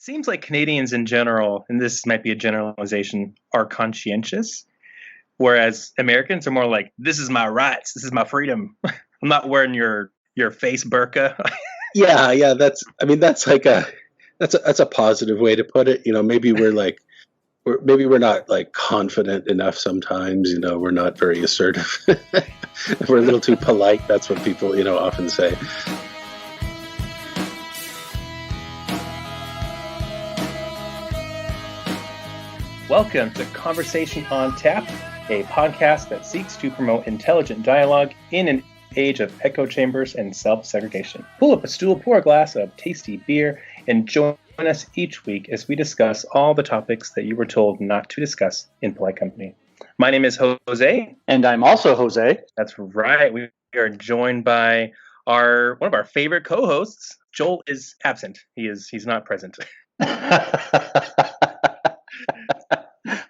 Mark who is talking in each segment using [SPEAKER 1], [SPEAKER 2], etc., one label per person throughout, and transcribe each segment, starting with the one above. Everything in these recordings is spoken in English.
[SPEAKER 1] seems like Canadians in general, and this might be a generalization, are conscientious, whereas Americans are more like, "This is my rights. This is my freedom. I'm not wearing your face burqa."
[SPEAKER 2] Yeah. That's like that's a positive way to put it. Maybe maybe we're not like confident enough sometimes. We're not very assertive. We're a little too polite. That's what people often say.
[SPEAKER 1] Welcome to Conversation on Tap, a podcast that seeks to promote intelligent dialogue in an age of echo chambers and self-segregation. Pull up a stool, pour a glass of tasty beer, and join us each week as we discuss all the topics that you were told not to discuss in polite company. My name is Jose.
[SPEAKER 3] And I'm also Jose.
[SPEAKER 1] That's right. We are joined by one of our favorite co-hosts. Joel is absent. He's not present.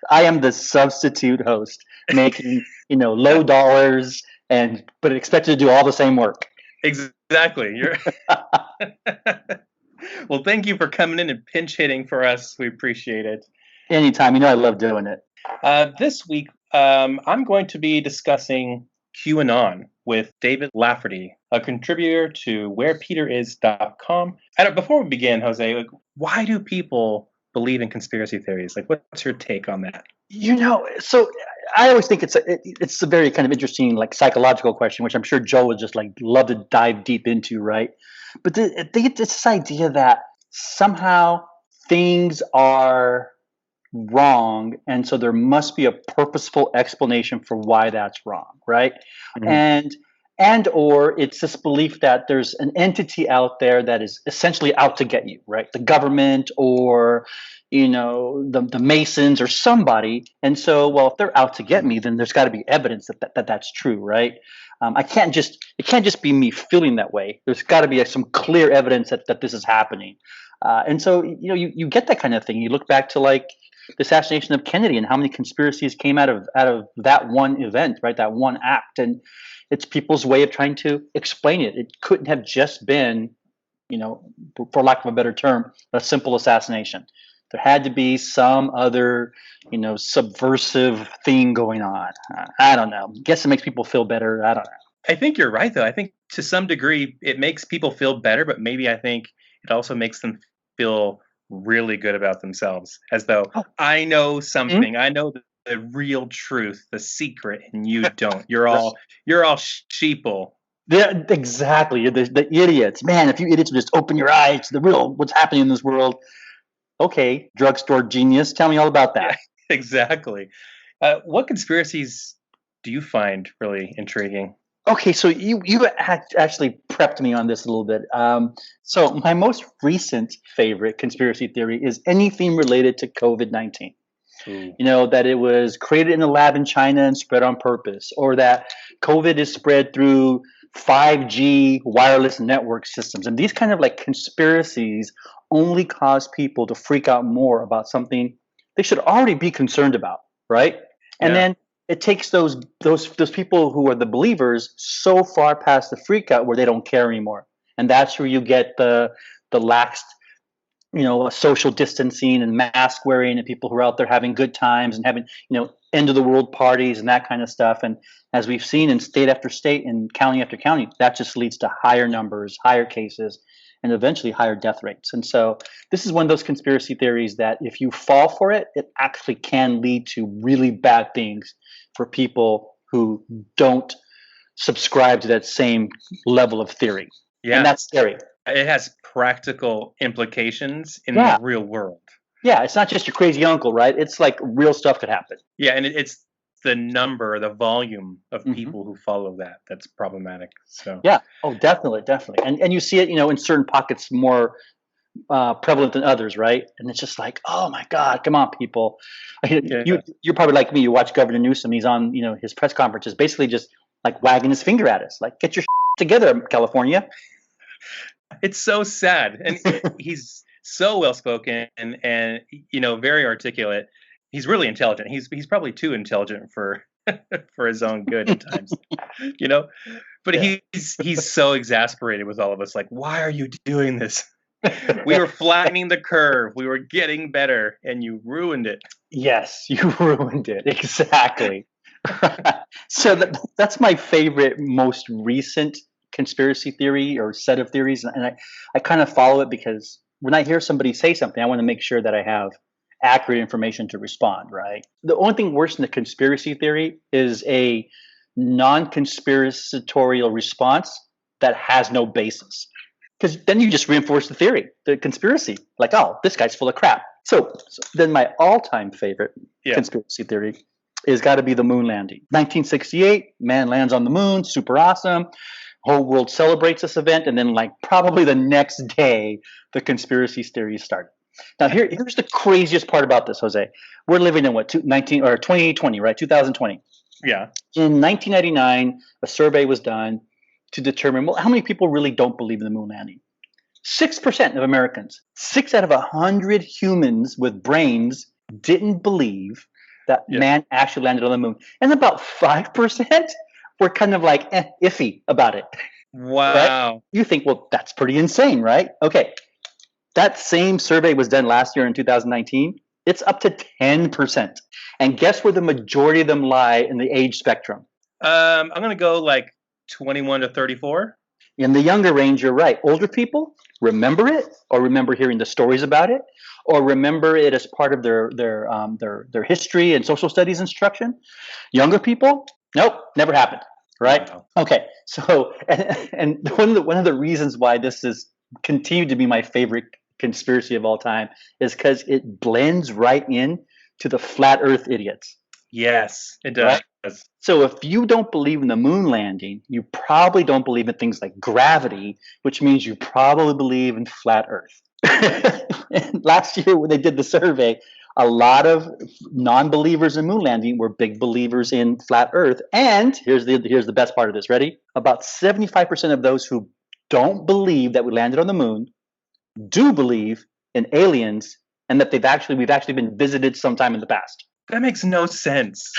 [SPEAKER 3] I am the substitute host, making low dollars, but expected to do all the same work.
[SPEAKER 1] Exactly. Well, thank you for coming in and pinch hitting for us. We appreciate it.
[SPEAKER 3] Anytime. I love doing it.
[SPEAKER 1] This week, I'm going to be discussing QAnon with David Lafferty, a contributor to wherepeteris.com. Before we begin, Jose, why do people believe in conspiracy theories? What's your take on that?
[SPEAKER 3] So I always think it's a very kind of interesting, psychological question, which I'm sure Joe would just love to dive deep into, right? But I think it's this idea that somehow things are wrong, and so there must be a purposeful explanation for why that's wrong, right? Mm-hmm. And/or it's this belief that there's an entity out there that is essentially out to get you, right? The government or the Masons or somebody. And so, well, if they're out to get me, then there's got to be evidence that's true, right? It can't just be me feeling that way. There's got to be some clear evidence that this is happening. And so, you get that kind of thing. You look back to the assassination of Kennedy and how many conspiracies came out of that one event, right? That one act. And it's people's way of trying to explain it. It couldn't have just been, for lack of a better term, a simple assassination. There had to be some other, subversive thing going on. I don't know. I guess it makes people feel better. I don't know.
[SPEAKER 1] I think you're right, though. I think to some degree it makes people feel better, but maybe I think it also makes them feel really good about themselves, as though I know something. Mm-hmm. I know the real truth, the secret, and you don't. You're all sheeple.
[SPEAKER 3] Yeah, exactly. The idiots. Man, if you idiots would just open your eyes to what's happening in this world. Okay, drugstore genius, tell me all about that.
[SPEAKER 1] Yeah, exactly. What conspiracies do you find really intriguing?
[SPEAKER 3] Okay, so you actually prepped me on this a little bit. So my most recent favorite conspiracy theory is anything related to COVID-19. That it was created in a lab in China and spread on purpose, or that COVID is spread through 5G wireless network systems. And these kind of conspiracies only cause people to freak out more about something they should already be concerned about, right? And then it takes those people who are the believers so far past the freak out where they don't care anymore. And that's where you get the laxed, social distancing and mask wearing, and people who are out there having good times and having, end of the world parties and that kind of stuff. And as we've seen in state after state and county after county, that just leads to higher numbers, higher cases, and eventually higher death rates. And so this is one of those conspiracy theories that if you fall for it, it actually can lead to really bad things for people who don't subscribe to that same level of theory. Yeah. And that's scary.
[SPEAKER 1] It has practical implications in the real world.
[SPEAKER 3] Yeah, it's not just your crazy uncle, right? It's real stuff could happen.
[SPEAKER 1] Yeah, and it's the volume of people who follow that's problematic. So
[SPEAKER 3] yeah, definitely. And you see it, in certain pockets more prevalent than others, right? And it's just oh my God, come on, people. You're probably like me. You watch Governor Newsom. He's on, his press conferences, basically just wagging his finger at us, get your together, California.
[SPEAKER 1] It's so sad, and he's so well spoken and very articulate. He's really intelligent. He's probably too intelligent for his own good at times, But he's so exasperated with all of us. Why are you doing this? We were flattening the curve. We were getting better, and you ruined it.
[SPEAKER 3] Yes, you ruined it. Exactly. So that's my favorite, most recent conspiracy theory or set of theories. And I kind of follow it because when I hear somebody say something, I want to make sure that I have accurate information to respond, right? The only thing worse than the conspiracy theory is a non-conspiratorial response that has no basis. Because then you just reinforce the theory, the conspiracy. Like, oh, this guy's full of crap. So then my all-time favorite conspiracy theory is got to be the moon landing. 1968, man lands on the moon, super awesome. Whole world celebrates this event, and then like probably the next day, the conspiracy theories start. Now here's the craziest part about this, Jose. We're living in what 2020, right? 2020.
[SPEAKER 1] Yeah.
[SPEAKER 3] In 1999, a survey was done to determine, well, how many people really don't believe in the moon landing? 6% of Americans, 6 out of 100 humans with brains didn't believe that man actually landed on the moon. And about 5% were kind of like iffy about it.
[SPEAKER 1] Wow.
[SPEAKER 3] Right? You think, well, that's pretty insane, right? Okay. That same survey was done last year in 2019. It's up to 10%. And guess where the majority of them lie in the age spectrum?
[SPEAKER 1] I'm going to go like 21 to 34.
[SPEAKER 3] In the younger range, you're right. Older people remember it, or remember hearing the stories about it, or remember it as part of their history and social studies instruction. Younger people, nope, never happened. Right? Wow. Okay. So, and one of the reasons why this is continued to be my favorite conspiracy of all time is because it blends right in to the flat Earth idiots.
[SPEAKER 1] Yes, it does. Right?
[SPEAKER 3] So if you don't believe in the moon landing, you probably don't believe in things like gravity, which means you probably believe in flat Earth. Last year when they did the survey, a lot of non-believers in moon landing were big believers in flat Earth. And here's the best part of this. Ready? About 75% of those who don't believe that we landed on the moon do believe in aliens and that we've actually been visited sometime in the past.
[SPEAKER 1] That makes no sense.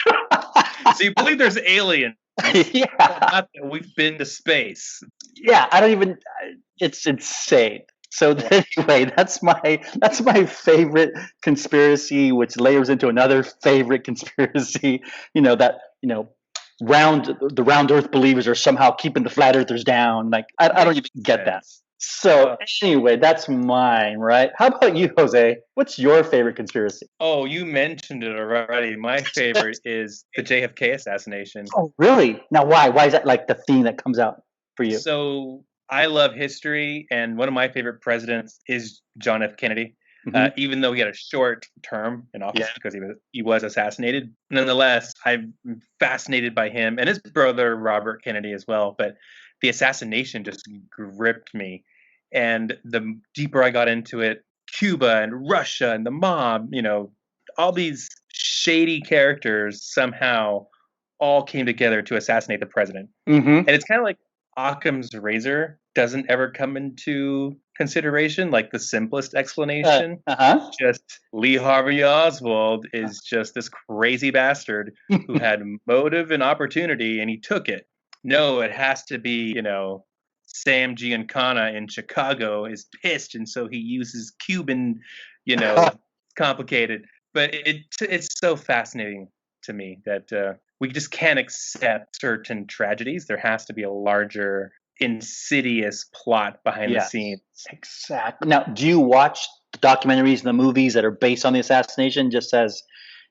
[SPEAKER 1] So you believe there's aliens?
[SPEAKER 3] Yeah.
[SPEAKER 1] Not that we've been to space.
[SPEAKER 3] Yeah, it's insane. So anyway, that's my favorite conspiracy, which layers into another favorite conspiracy. The round Earth believers are somehow keeping the flat Earthers down. Like I don't even get that. So anyway, that's mine, right? How about you, Jose? What's your favorite conspiracy?
[SPEAKER 1] Oh, you mentioned it already. My favorite is the JFK assassination.
[SPEAKER 3] Oh, really? Now, why? Why is that like the theme that comes out for you?
[SPEAKER 1] So I love history, and one of my favorite presidents is John F. Kennedy. Mm-hmm. Even though he had a short term in office because he was assassinated, nonetheless, I'm fascinated by him and his brother Robert Kennedy as well. But the assassination just gripped me. And the deeper I got into it, Cuba and Russia and the mob, all these shady characters somehow all came together to assassinate the president. Mm-hmm. And it's kind of like Occam's razor doesn't ever come into consideration, like the simplest explanation. Just Lee Harvey Oswald is just this crazy bastard who had motive and opportunity, and he took it. No, it has to be, Sam Giancana in Chicago is pissed, and so he uses Cuban, complicated. But it's so fascinating to me that we just can't accept certain tragedies. There has to be a larger, insidious plot behind the scenes.
[SPEAKER 3] Exactly. Now, do you watch the documentaries and the movies that are based on the assassination, just as,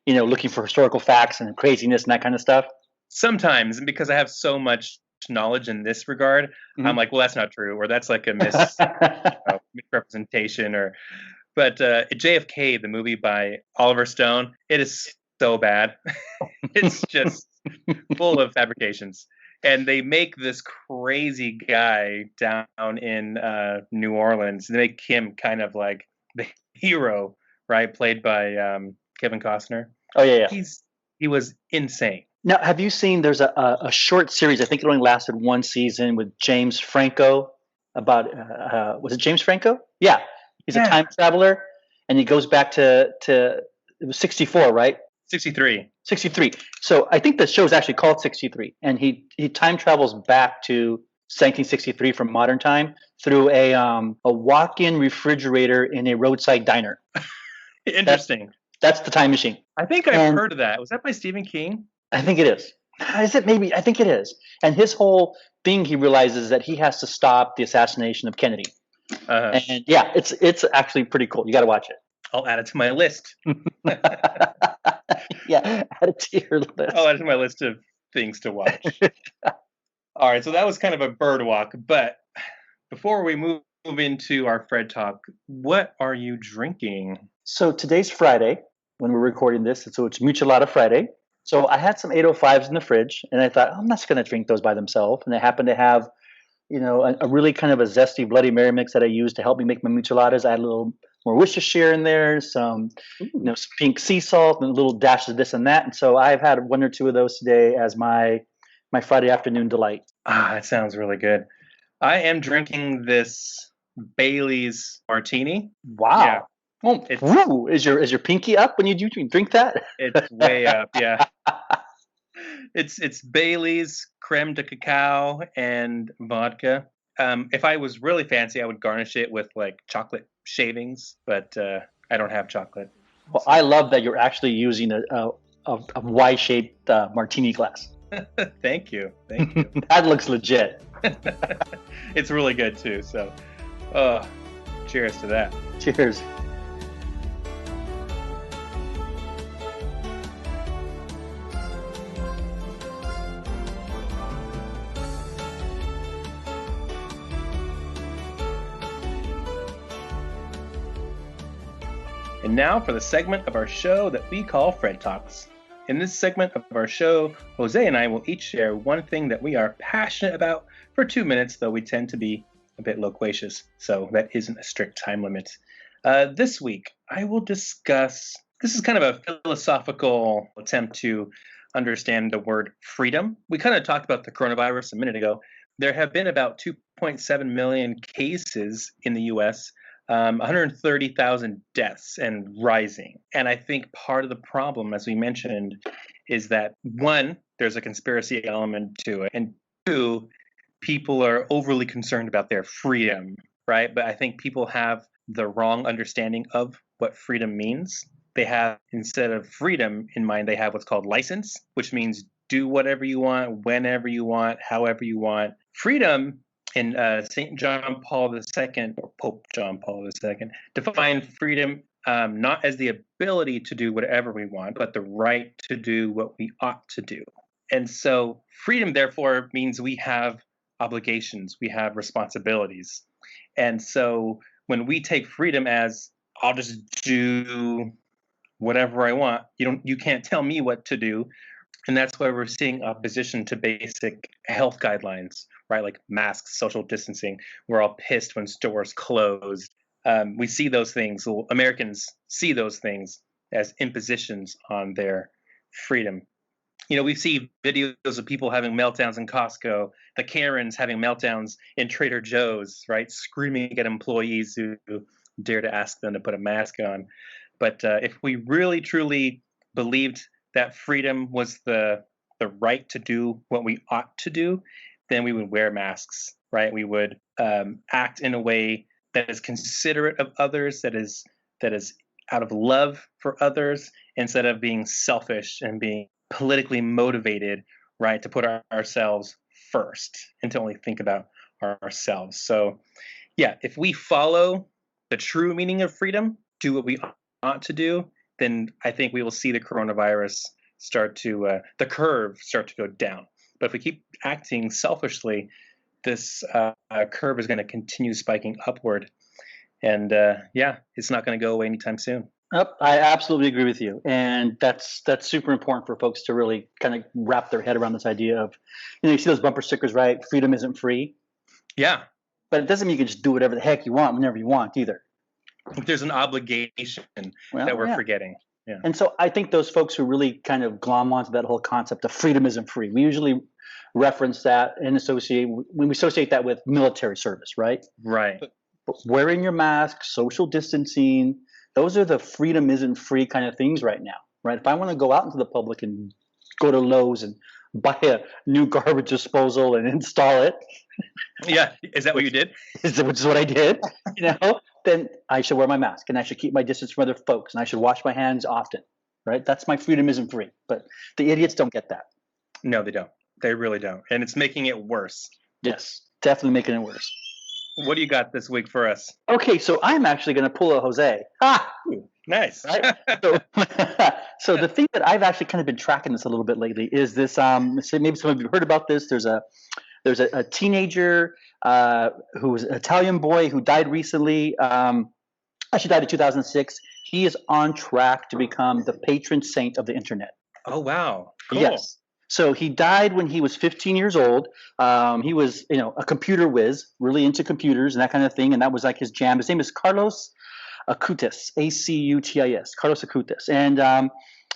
[SPEAKER 3] looking for historical facts and craziness and that kind of stuff?
[SPEAKER 1] Sometimes, and because I have so much knowledge in this regard, I'm like, well, that's not true, or that's like a misrepresentation, But JFK, the movie by Oliver Stone, it is so bad. It's just full of fabrications. And they make this crazy guy down in New Orleans. They make him kind of like the hero, right? Played by Kevin Costner.
[SPEAKER 3] Oh, yeah.
[SPEAKER 1] He was insane.
[SPEAKER 3] Now, have you seen, there's a short series, I think it only lasted one season, with James Franco about, was it James Franco? Yeah. He's a time traveler, and he goes back to it was 64, right?
[SPEAKER 1] 63.
[SPEAKER 3] So I think the show is actually called 63, and he time travels back to 1763 from modern time through a walk-in refrigerator in a roadside diner.
[SPEAKER 1] Interesting.
[SPEAKER 3] That's the time machine.
[SPEAKER 1] I think I've heard of that. Was that by Stephen King?
[SPEAKER 3] I think it is. Is it maybe? I think it is. And his whole thing, he realizes that he has to stop the assassination of Kennedy. And yeah, it's actually pretty cool. You got to watch it.
[SPEAKER 1] I'll add it to my list.
[SPEAKER 3] Yeah, add it to your list.
[SPEAKER 1] I'll add it to my list of things to watch. All right, so that was kind of a bird walk. But before we move into our Fred talk, what are you drinking?
[SPEAKER 3] So today's Friday when we're recording this, so it's Michelada Friday. So I had some 805s in the fridge, and I thought, I'm not going to drink those by themselves. And I happened to have, a really kind of a zesty Bloody Mary mix that I used to help me make my micheladas. I had a little more Worcestershire in there, some pink sea salt, and a little dash of this and that. And so I've had one or two of those today as my Friday afternoon delight.
[SPEAKER 1] That sounds really good. I am drinking this Bailey's Martini.
[SPEAKER 3] Wow. Yeah. Oh, is your pinky up when you drink that?
[SPEAKER 1] It's way up, yeah. It's Bailey's, creme de cacao, and vodka. If I was really fancy, I would garnish it with like chocolate shavings, but I don't have chocolate.
[SPEAKER 3] Well, I love that you're actually using a Y-shaped martini glass.
[SPEAKER 1] Thank you.
[SPEAKER 3] That looks legit.
[SPEAKER 1] It's really good too. So, cheers to that.
[SPEAKER 3] Cheers.
[SPEAKER 1] And now for the segment of our show that we call Fred Talks. In this segment of our show, Jose and I will each share one thing that we are passionate about for 2 minutes, though we tend to be a bit loquacious, so that isn't a strict time limit. This week, I will discuss, this is kind of a philosophical attempt to understand the word freedom. We kind of talked about the coronavirus a minute ago. There have been about 2.7 million cases in the U.S., 130,000 deaths and rising. And I think part of the problem, as we mentioned, is that one, there's a conspiracy element to it. And two, people are overly concerned about their freedom, right? But I think people have the wrong understanding of what freedom means. They have, instead of freedom in mind, they have what's called license, which means do whatever you want, whenever you want, however you want. Freedom in St. John Paul II, or Pope John Paul II, defined freedom not as the ability to do whatever we want, but the right to do what we ought to do. And so freedom, therefore, means we have obligations, we have responsibilities. And so when we take freedom as, I'll just do whatever I want, you can't tell me what to do. And that's why we're seeing opposition to basic health guidelines, right? Like masks, social distancing. We're all pissed when stores close. We see those things. Americans see those things as impositions on their freedom. We see videos of people having meltdowns in Costco, the Karens having meltdowns in Trader Joe's, right? Screaming at employees who dare to ask them to put a mask on. But if we really, truly believed that freedom was the right to do what we ought to do, then we would wear masks, right? We would act in a way that is considerate of others, that is out of love for others, instead of being selfish and being politically motivated, right? To put ourselves first and to only think about ourselves. So, yeah, if we follow the true meaning of freedom, do what we ought to do, then I think we will see the coronavirus the curve start to go down. But if we keep acting selfishly, this curve is going to continue spiking upward. And it's not going to go away anytime soon.
[SPEAKER 3] I absolutely agree with you. And that's super important for folks to really kind of wrap their head around this idea of, you see those bumper stickers, right? Freedom isn't free.
[SPEAKER 1] Yeah.
[SPEAKER 3] But it doesn't mean you can just do whatever the heck you want whenever you want either.
[SPEAKER 1] There's an obligation that we're forgetting. Yeah.
[SPEAKER 3] And so I think those folks who really kind of glom onto that whole concept of freedom isn't free, we usually reference that and when we associate that with military service, right?
[SPEAKER 1] Right.
[SPEAKER 3] But wearing your mask, social distancing, those are the freedom isn't free kind of things right now, right? If I want to go out into the public and go to Lowe's and buy a new garbage disposal and install it,
[SPEAKER 1] Yeah. Is that what you did?
[SPEAKER 3] which is what I did, then I should wear my mask and I should keep my distance from other folks and I should wash my hands often, right? That's my freedom isn't free. But the idiots don't get that.
[SPEAKER 1] No, they don't. They really don't. And it's making it worse.
[SPEAKER 3] Yes, definitely making it worse.
[SPEAKER 1] What do you got this week for us?
[SPEAKER 3] Okay, so I'm actually going to pull a Jose.
[SPEAKER 1] Ooh, nice.
[SPEAKER 3] Right? So the thing that I've actually kind of been tracking this a little bit lately is this. So maybe some of you have heard about this. There's a teenager who was an Italian boy who died recently. Actually died in 2006. He is on track to become the patron saint of the internet.
[SPEAKER 1] Oh, wow. Cool.
[SPEAKER 3] Yes. So he died when he was 15 years old. He was, a computer whiz, really into computers and that kind of thing. And that was like his jam. His name is Carlos Acutis, Acutis, Carlos Acutis. And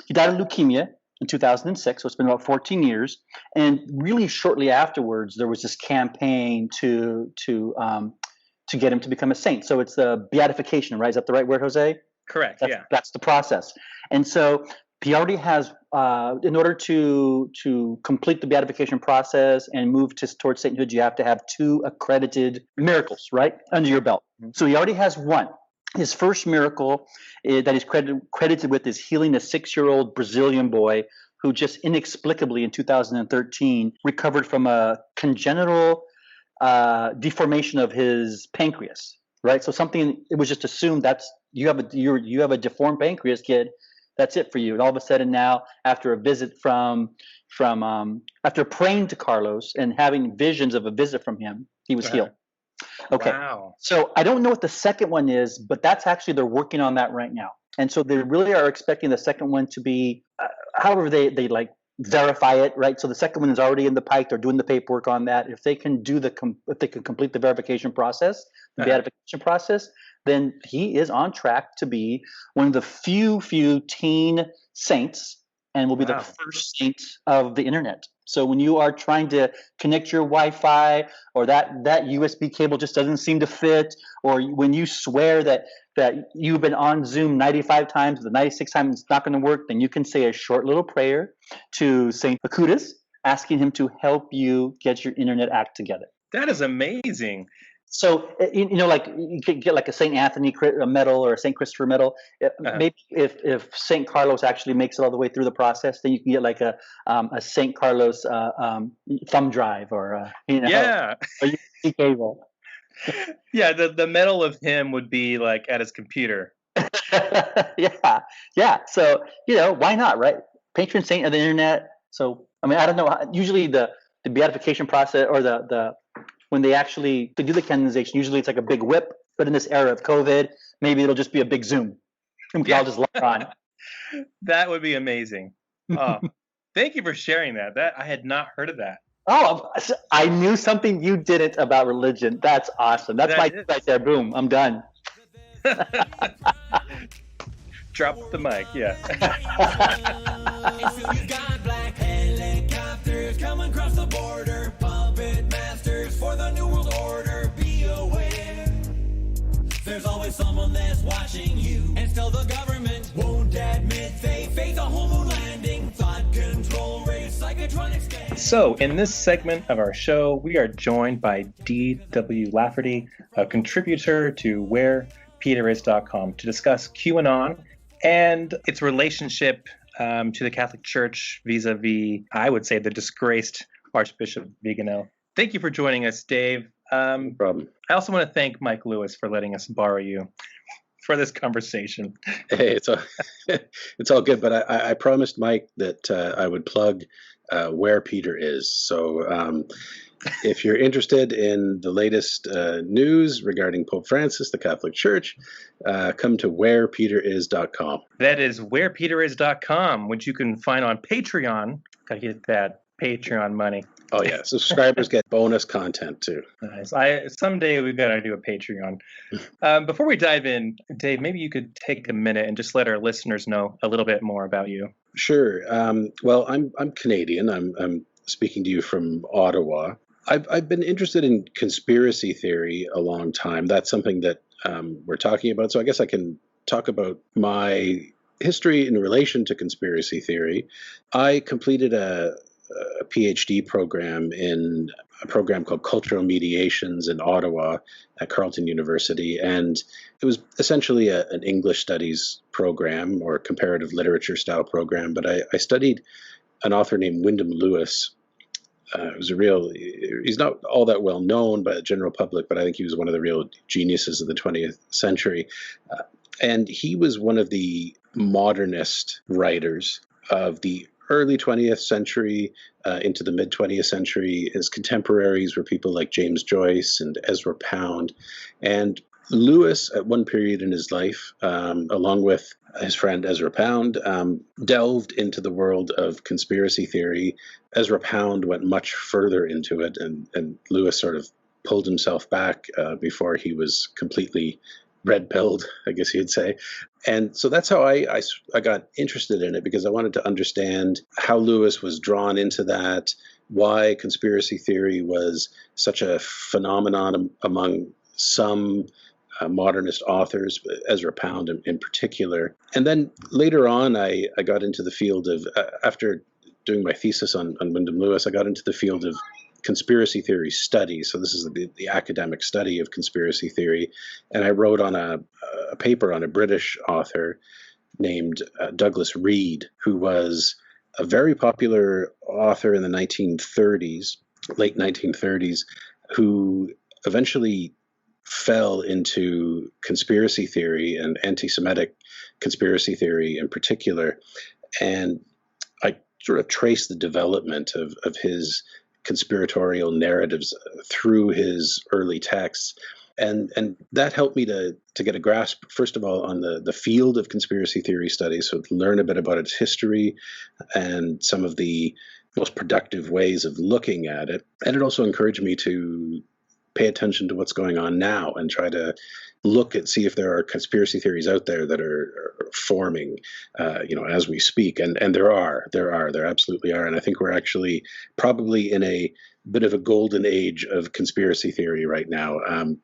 [SPEAKER 3] he died of leukemia in 2006. So it's been about 14 years. And really shortly afterwards, there was this campaign to get him to become a saint. So it's the beatification, right? Is that the right word, Jose?
[SPEAKER 1] Correct. Yeah.
[SPEAKER 3] That's the process. And so he already has, in order to complete the beatification process and move towards sainthood, you have to have 2 accredited miracles, right, under your belt. Mm-hmm. So he already has 1. His first miracle that he's credited with is healing a 6-year-old Brazilian boy who just inexplicably in 2013 recovered from a congenital deformation of his pancreas, right? So it was just assumed you have a deformed pancreas, kid. That's it for you. And all of a sudden now, after a visit after praying to Carlos and having visions of a visit from him, he was healed. Okay.
[SPEAKER 1] Wow.
[SPEAKER 3] So I don't know what the second one is, but that's actually, they're working on that right now. And so they really are expecting the second one to be, however they like verify it, right? So the second one is already in the pike. They're doing the paperwork on that. If they can if they can complete the verification process, the beatification process, then he is on track to be one of the few teen saints and will be the first saint of the internet. So when you are trying to connect your Wi-Fi or that USB cable just doesn't seem to fit, or when you swear that you've been on Zoom 95 times, the 96th time it's not going to work, then you can say a short little prayer to Saint Acutis, asking him to help you get your internet act together.
[SPEAKER 1] That is amazing.
[SPEAKER 3] So, like you could get like a St. Anthony medal or a St. Christopher medal. Maybe if St. Carlos actually makes it all the way through the process, then you can get like a St. Carlos thumb drive or a USB cable.
[SPEAKER 1] Yeah, the medal of him would be like at his computer.
[SPEAKER 3] Yeah. So why not, right? Patron saint of the internet. So I mean, I don't know. Usually the beatification process or the when they do the canonization, usually it's like a big whip. But in this era of COVID, maybe it'll just be a big Zoom. And we all just log on.
[SPEAKER 1] That would be amazing. Thank you for sharing that. I had not heard of that.
[SPEAKER 3] Oh, I knew something you didn't about religion. That's awesome. That's my right there. Boom. I'm done.
[SPEAKER 1] Drop the mic. Yeah.
[SPEAKER 4] Helicopters coming across the border. Puppet masters for the new world order. Be aware. There's always someone that's watching you. And still the government won't admit they face a whole moon landing. Thought control race, psychotronic scan.
[SPEAKER 1] So in this segment of our show, we are joined by D.W. Lafferty, a contributor to wherepeteris.com, to discuss QAnon and its relationship to the Catholic Church vis-a-vis, I would say, the disgraced Archbishop Vigano. Thank you for joining us, Dave.
[SPEAKER 2] No problem.
[SPEAKER 1] I also want to thank Mike Lewis for letting us borrow you for this conversation.
[SPEAKER 2] Hey, it's all good, but I promised Mike that I would plug where Peter is. So if you're interested in the latest news regarding Pope Francis, the Catholic Church, come to wherepeteris.com.
[SPEAKER 1] That is wherepeteris.com, which you can find on Patreon. Gotta get that Patreon money.
[SPEAKER 2] Oh yeah, subscribers get bonus content too.
[SPEAKER 1] Nice. Someday we've got to do a Patreon. Before we dive in, Dave, maybe you could take a minute and just let our listeners know a little bit more about you.
[SPEAKER 2] Sure. Well, I'm Canadian. I'm speaking to you from Ottawa. I've been interested in conspiracy theory a long time. That's something that we're talking about. So I guess I can talk about my history in relation to conspiracy theory. I completed a a PhD program in a program called Cultural Mediations in Ottawa at Carleton University. And it was essentially an English studies program or comparative literature style program. But I studied an author named Wyndham Lewis. He's not all that well known by the general public, but I think he was one of the real geniuses of the 20th century. And he was one of the modernist writers of the early 20th century into the mid 20th century. His contemporaries were people like James Joyce and Ezra Pound. And Lewis, at one period in his life, along with his friend Ezra Pound, delved into the world of conspiracy theory. Ezra Pound went much further into it, and Lewis sort of pulled himself back before he was completely red-pilled, I guess you'd say. And so that's how I got interested in it, because I wanted to understand how Lewis was drawn into that, why conspiracy theory was such a phenomenon among some modernist authors, Ezra Pound in particular. And then later on, I got into the field of, after doing my thesis on Wyndham Lewis, I got into the field of conspiracy theory study. So this is the academic study of conspiracy theory. And I wrote on a paper on a British author named Douglas Reid, who was a very popular author in the 1930s, late 1930s, who eventually fell into conspiracy theory and anti-Semitic conspiracy theory in particular. And I sort of traced the development of his conspiratorial narratives through his early texts. And that helped me to get a grasp, first of all, on the field of conspiracy theory studies, so to learn a bit about its history and some of the most productive ways of looking at it. And it also encouraged me to pay attention to what's going on now and try to see if there are conspiracy theories out there that are forming, as we speak. And there absolutely are. And I think we're actually probably in a bit of a golden age of conspiracy theory right now.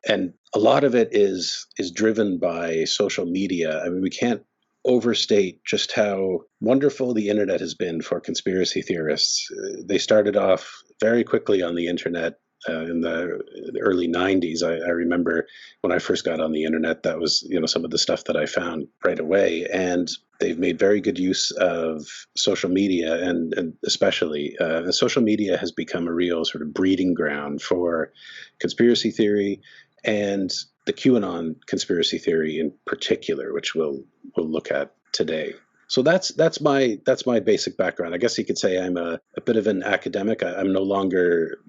[SPEAKER 2] And a lot of it is driven by social media. I mean, we can't overstate just how wonderful the internet has been for conspiracy theorists. They started off very quickly on the internet. In the early 90s, I remember when I first got on the internet, that was some of the stuff that I found right away. And they've made very good use of social media, and especially social media has become a real sort of breeding ground for conspiracy theory and the QAnon conspiracy theory in particular, which we'll look at today. So that's my basic background. I guess you could say I'm a bit of an academic. I'm no longer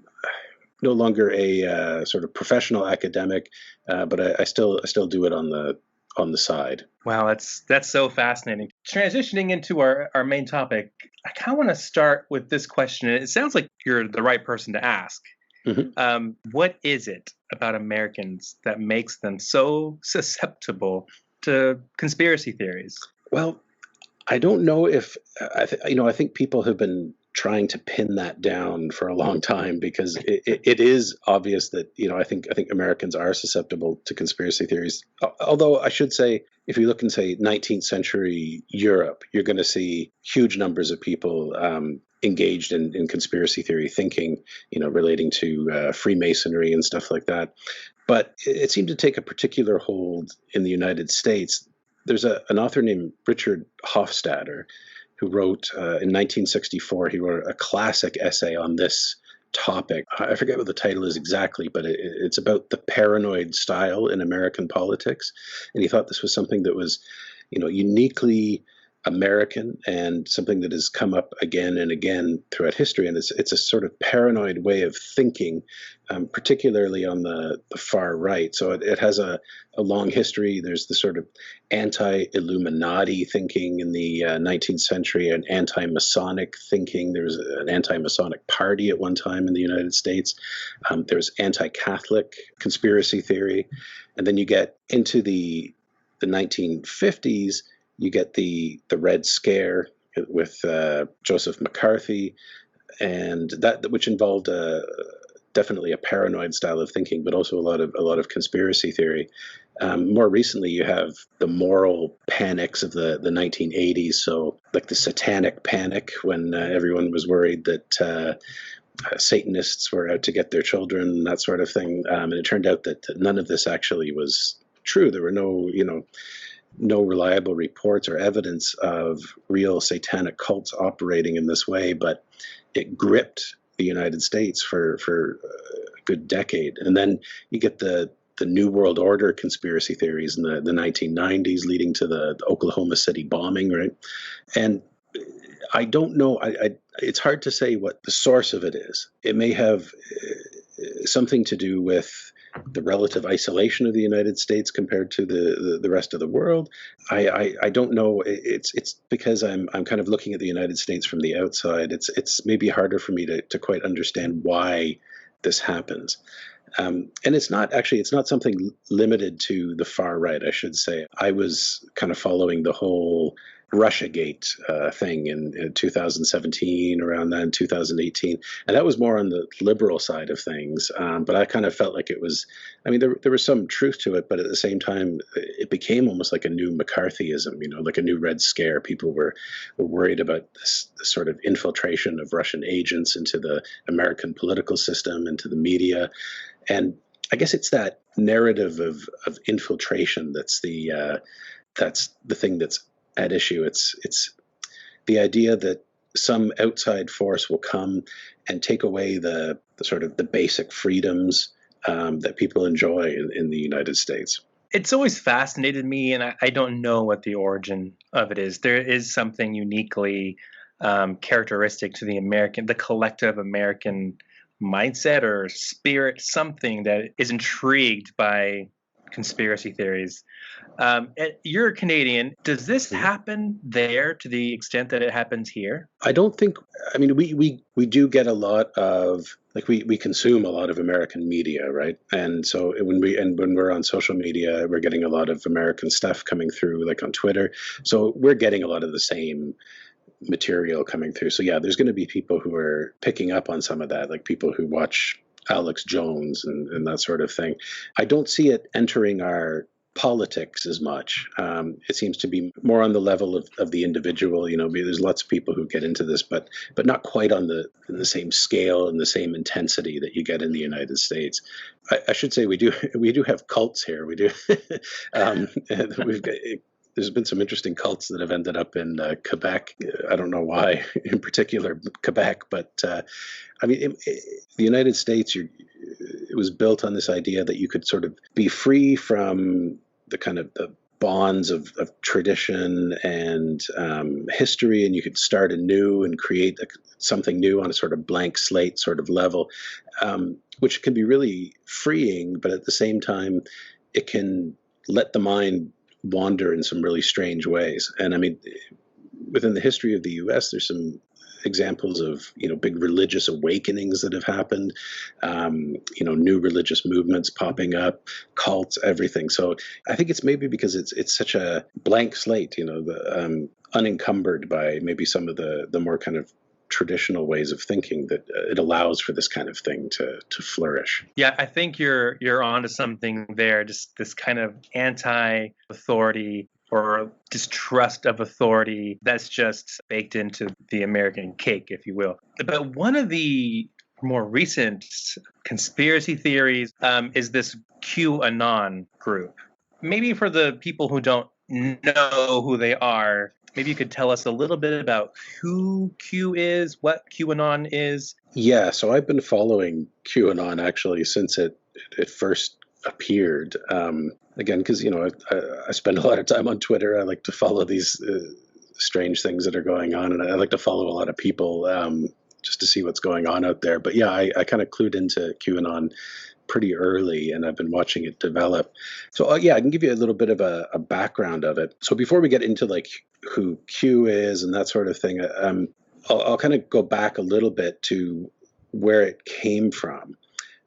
[SPEAKER 2] a sort of professional academic, but I still do it on the side.
[SPEAKER 1] Wow, that's so fascinating. Transitioning into our main topic, I kind of want to start with this question. It sounds like you're the right person to ask. Mm-hmm. What is it about Americans that makes them so susceptible to conspiracy theories? Well,
[SPEAKER 2] I don't know if I think people have been trying to pin that down for a long time, because it is obvious that I think Americans are susceptible to conspiracy theories. Although I should say, if you look in, say, 19th century Europe, you're going to see huge numbers of people engaged in conspiracy theory thinking, relating to Freemasonry and stuff like that. But it seemed to take a particular hold in the United States. There's an author named Richard Hofstadter who wrote in 1964, he wrote a classic essay on this topic. I forget what the title is exactly, but it's about the paranoid style in American politics. And he thought this was something that was, uniquely American and something that has come up again and again throughout history. And it's a sort of paranoid way of thinking, particularly on the far right. So it has a long history. There's the sort of anti-Illuminati thinking in the 19th century, and anti-Masonic thinking. There was an anti-Masonic party at one time in the United States. There's anti-Catholic conspiracy theory. And then you get into the 1950s, you get the Red Scare with Joseph McCarthy, and that which involved definitely a paranoid style of thinking, but also a lot of conspiracy theory. More recently, you have the moral panics of the 1980s. So, like the satanic panic, when everyone was worried that Satanists were out to get their children, that sort of thing. And it turned out that none of this actually was true. There were no reliable reports or evidence of real satanic cults operating in this way, but it gripped the United States for a good decade. And then you get the New World Order conspiracy theories in the 1990s, leading to the Oklahoma City bombing, right? And I don't know. It's hard to say what the source of it is. It may have something to do with the relative isolation of the United States compared to the rest of the world. I don't know. It's because I'm kind of looking at the United States from the outside. It's maybe harder for me to quite understand why this happens. And it's not something limited to the far right, I should say. I was kind of following the whole Russiagate thing in 2017, around then, 2018. And that was more on the liberal side of things. But I kind of felt like it was, there was some truth to it, but at the same time, it became almost like a new McCarthyism, like a new Red Scare. People were worried about this sort of infiltration of Russian agents into the American political system, into the media. And I guess it's that narrative of infiltration that's the thing that's at issue. It's the idea that some outside force will come and take away the sort of the basic freedoms that people enjoy in the United States.
[SPEAKER 1] It's always fascinated me, and I don't know what the origin of it is. There is something uniquely characteristic to the collective American mindset or spirit, something that is intrigued by conspiracy theories. You're Canadian. Does this happen there to the extent that it happens here?
[SPEAKER 2] I don't think. We do get a lot of, like, we consume a lot of American media, right? And so when we're on social media, we're getting a lot of American stuff coming through, like on Twitter. So we're getting a lot of the same material coming through. So yeah, there's going to be people who are picking up on some of that, like people who watch Alex Jones and that sort of thing. I don't see it entering our politics as much. It seems to be more on the level of the individual. There's lots of people who get into this, but not quite in the same scale and the same intensity that you get in the United States. I should say we do have cults here. We do. There's been some interesting cults that have ended up in Quebec. I don't know why, in particular Quebec, but the United States, it was built on this idea that you could sort of be free from the kind of the bonds of tradition and history, and you could start anew and create something new on a sort of blank slate sort of level, which can be really freeing, but at the same time, it can let the mind wander in some really strange ways. And within the history of the U.S., there's some examples of big religious awakenings that have happened, new religious movements popping up, cults, everything. So I think it's maybe because it's such a blank slate, unencumbered by maybe some of the more kind of traditional ways of thinking, that it allows for this kind of thing to flourish.
[SPEAKER 1] Yeah, I think you're onto something there. Just this kind of anti-authority or distrust of authority that's just baked into the American cake, if you will. But one of the more recent conspiracy theories is this QAnon group. Maybe for the people who don't know who they are, maybe you could tell us a little bit about who Q is, what QAnon is.
[SPEAKER 2] Yeah, so I've been following QAnon actually since it first appeared. Again, because I spend a lot of time on Twitter. I like to follow these strange things that are going on, and I like to follow a lot of people just to see what's going on out there. But yeah, I kind of clued into QAnon pretty early, and I've been watching it develop. So I can give you a little bit of a background of it. So before we get into like who Q is and that sort of thing, I'll kind of go back a little bit to where it came from.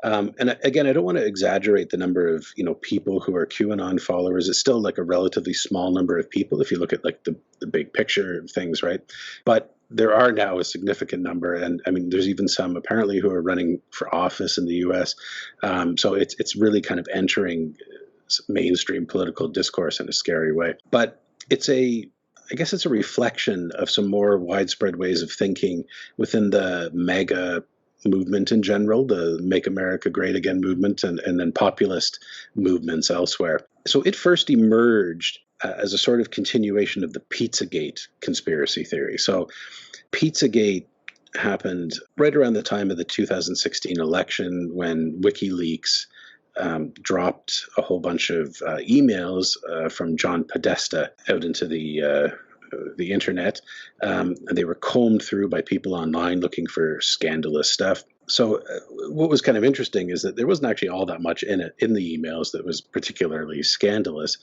[SPEAKER 2] And again, I don't want to exaggerate the number of people who are QAnon followers. It's still like a relatively small number of people if you look at like the big picture of things, right? But there are now a significant number, and I mean, there's even some apparently who are running for office in the U.S. So it's really kind of entering mainstream political discourse in a scary way. But I guess it's a reflection of some more widespread ways of thinking within the MAGA movement in general, the Make America Great Again movement, and then populist movements elsewhere. So it first emerged as a sort of continuation of the Pizzagate conspiracy theory. So Pizzagate happened right around the time of the 2016 election, when WikiLeaks dropped a whole bunch of emails from John Podesta out into the internet. And they were combed through by people online looking for scandalous stuff. So what was kind of interesting is that there wasn't actually all that much in the emails that was particularly scandalous.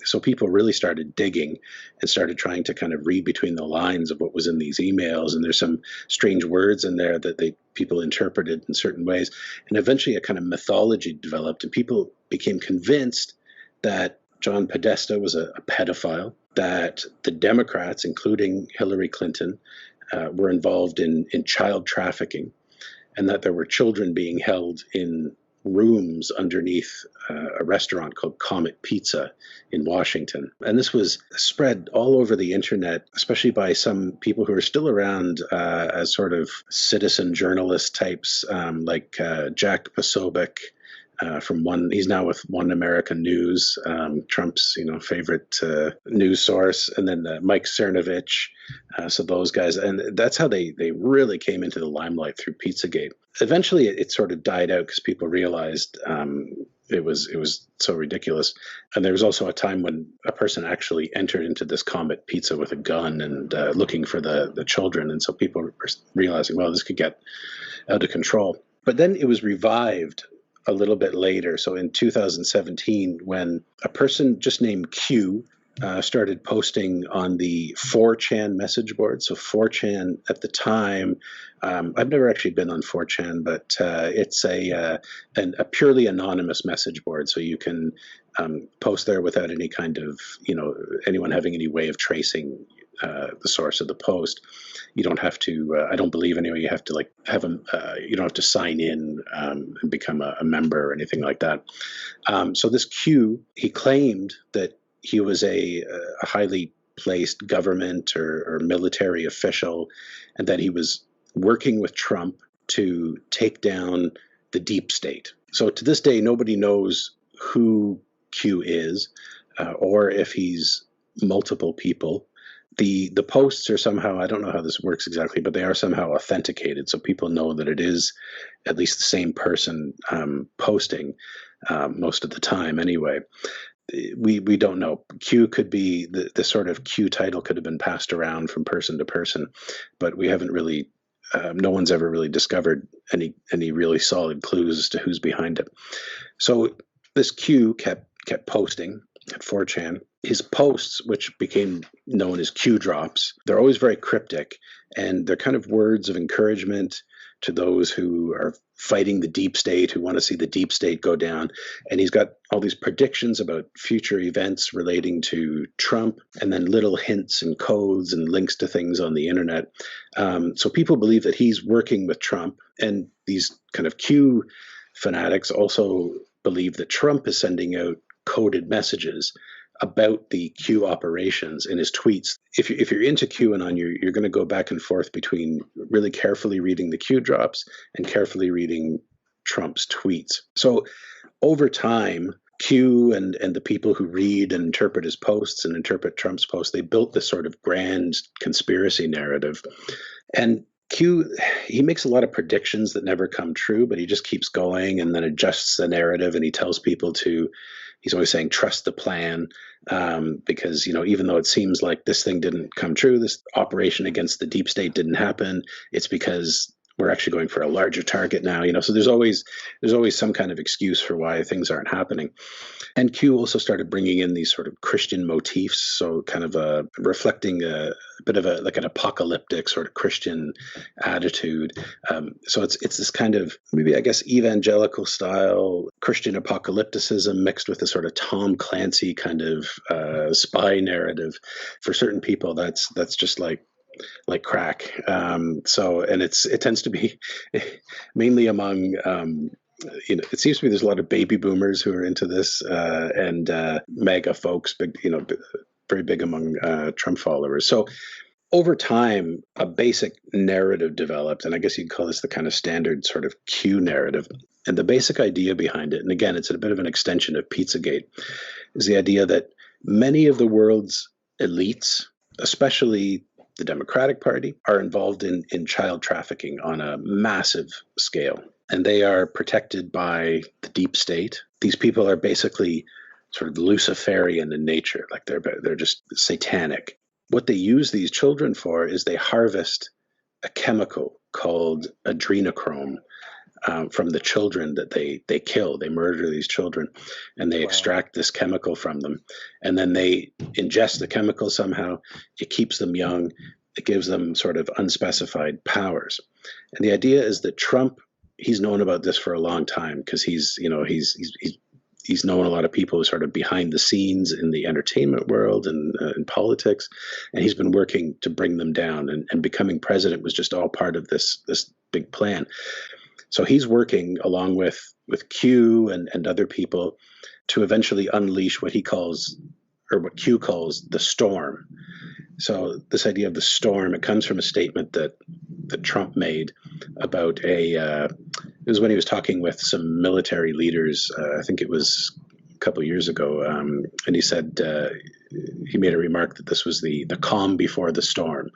[SPEAKER 2] So people really started digging and started trying to kind of read between the lines of what was in these emails. And there's some strange words in there that people interpreted in certain ways. And eventually a kind of mythology developed, and people became convinced that John Podesta was a pedophile, that the Democrats, including Hillary Clinton, were involved in child trafficking, and that there were children being held in rooms underneath a restaurant called Comet Pizza in Washington. And this was spread all over the internet, especially by some people who are still around as sort of citizen journalist types, like Jack Posobiec, he's now with One American News, Trump's favorite news source, and then Mike Cernovich. So those guys, and that's how they really came into the limelight through Pizzagate. Eventually, it sort of died out because people realized it was so ridiculous. And there was also a time when a person actually entered into this Comet Pizza with a gun and looking for the children, and so people were realizing, well, this could get out of control. But then it was revived a little bit later. So in 2017, when a person just named Q started posting on the 4chan message board. So 4chan at the time, I've never actually been on 4chan, but it's a purely anonymous message board. So you can post there without any kind of, anyone having any way of tracing the source of the post. You don't have to, I don't believe anyway, you have to you don't have to sign in and become a member or anything like that. So this Q, he claimed that he was a highly placed government or military official, and that he was working with Trump to take down the deep state. So to this day, nobody knows who Q is or if he's multiple people. The posts are somehow, I don't know how this works exactly, but they are somehow authenticated. So people know that it is at least the same person posting most of the time anyway. We don't know. Q could be, the sort of Q title could have been passed around from person to person, but we haven't really, no one's ever really discovered any really solid clues as to who's behind it. So this Q kept posting at 4chan. His posts, which became known as Q drops, they're always very cryptic, and they're kind of words of encouragement to those who are fighting the deep state, who want to see the deep state go down. And he's got all these predictions about future events relating to Trump, and then little hints and codes and links to things on the internet. So people believe that he's working with Trump, and these kind of Q fanatics also believe that Trump is sending out coded messages about the Q operations in his tweets. If you're into QAnon, you're going to go back and forth between really carefully reading the Q drops and carefully reading Trump's tweets. So over time, Q and the people who read and interpret his posts and interpret Trump's posts, they built this sort of grand conspiracy narrative. And Q, he makes a lot of predictions that never come true, but he just keeps going and then adjusts the narrative, and he tells people he's always saying, trust the plan, because, even though it seems like this thing didn't come true, this operation against the deep state didn't happen, it's because we're actually going for a larger target now, so there's always some kind of excuse for why things aren't happening. And Q also started bringing in these sort of Christian motifs, so kind of reflecting a bit of like an apocalyptic sort of Christian attitude. So it's this kind of, maybe I guess, evangelical style Christian apocalypticism mixed with a sort of Tom Clancy kind of spy narrative. For certain people, that's just like like crack. And it tends to be mainly among, it seems to me there's a lot of baby boomers who are into this, and MAGA folks, very big among Trump followers. So over time, a basic narrative developed, and I guess you'd call this the kind of standard sort of Q narrative. And the basic idea behind it, and again, it's a bit of an extension of Pizzagate, is the idea that many of the world's elites, especially the Democratic Party, are involved in child trafficking on a massive scale. And they are protected by the deep state. These people are basically sort of Luciferian in nature, like they're just satanic. What they use these children for is they harvest a chemical called adrenochrome from the children that they kill. They murder these children, and they extract this chemical from them. And then they ingest the chemical somehow. It keeps them young. It gives them sort of unspecified powers. And the idea is that Trump, he's known about this for a long time because he's known a lot of people who are sort of behind the scenes in the entertainment world and in politics, and he's been working to bring them down. And becoming president was just all part of this big plan. So he's working along with Q and other people to eventually unleash what he calls, or what Q calls, the storm. So this idea of the storm, it comes from a statement that Trump made about it was when he was talking with some military leaders. I think it was a couple of years ago, and he said he made a remark that this was the calm before the storm.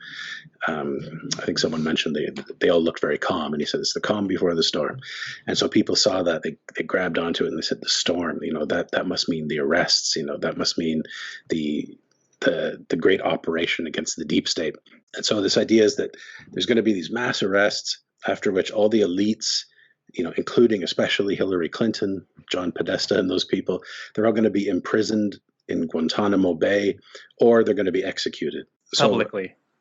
[SPEAKER 2] I think someone mentioned they all looked very calm, and he said it's the calm before the storm. And so people saw that, they grabbed onto it, and they said the storm. That must mean the arrests. That must mean the great operation against the deep state. And so this idea is that there's going to be these mass arrests, after which all the elites, including especially Hillary Clinton, John Podesta, and those people, they're all going to be imprisoned in Guantanamo Bay, or they're going to be executed.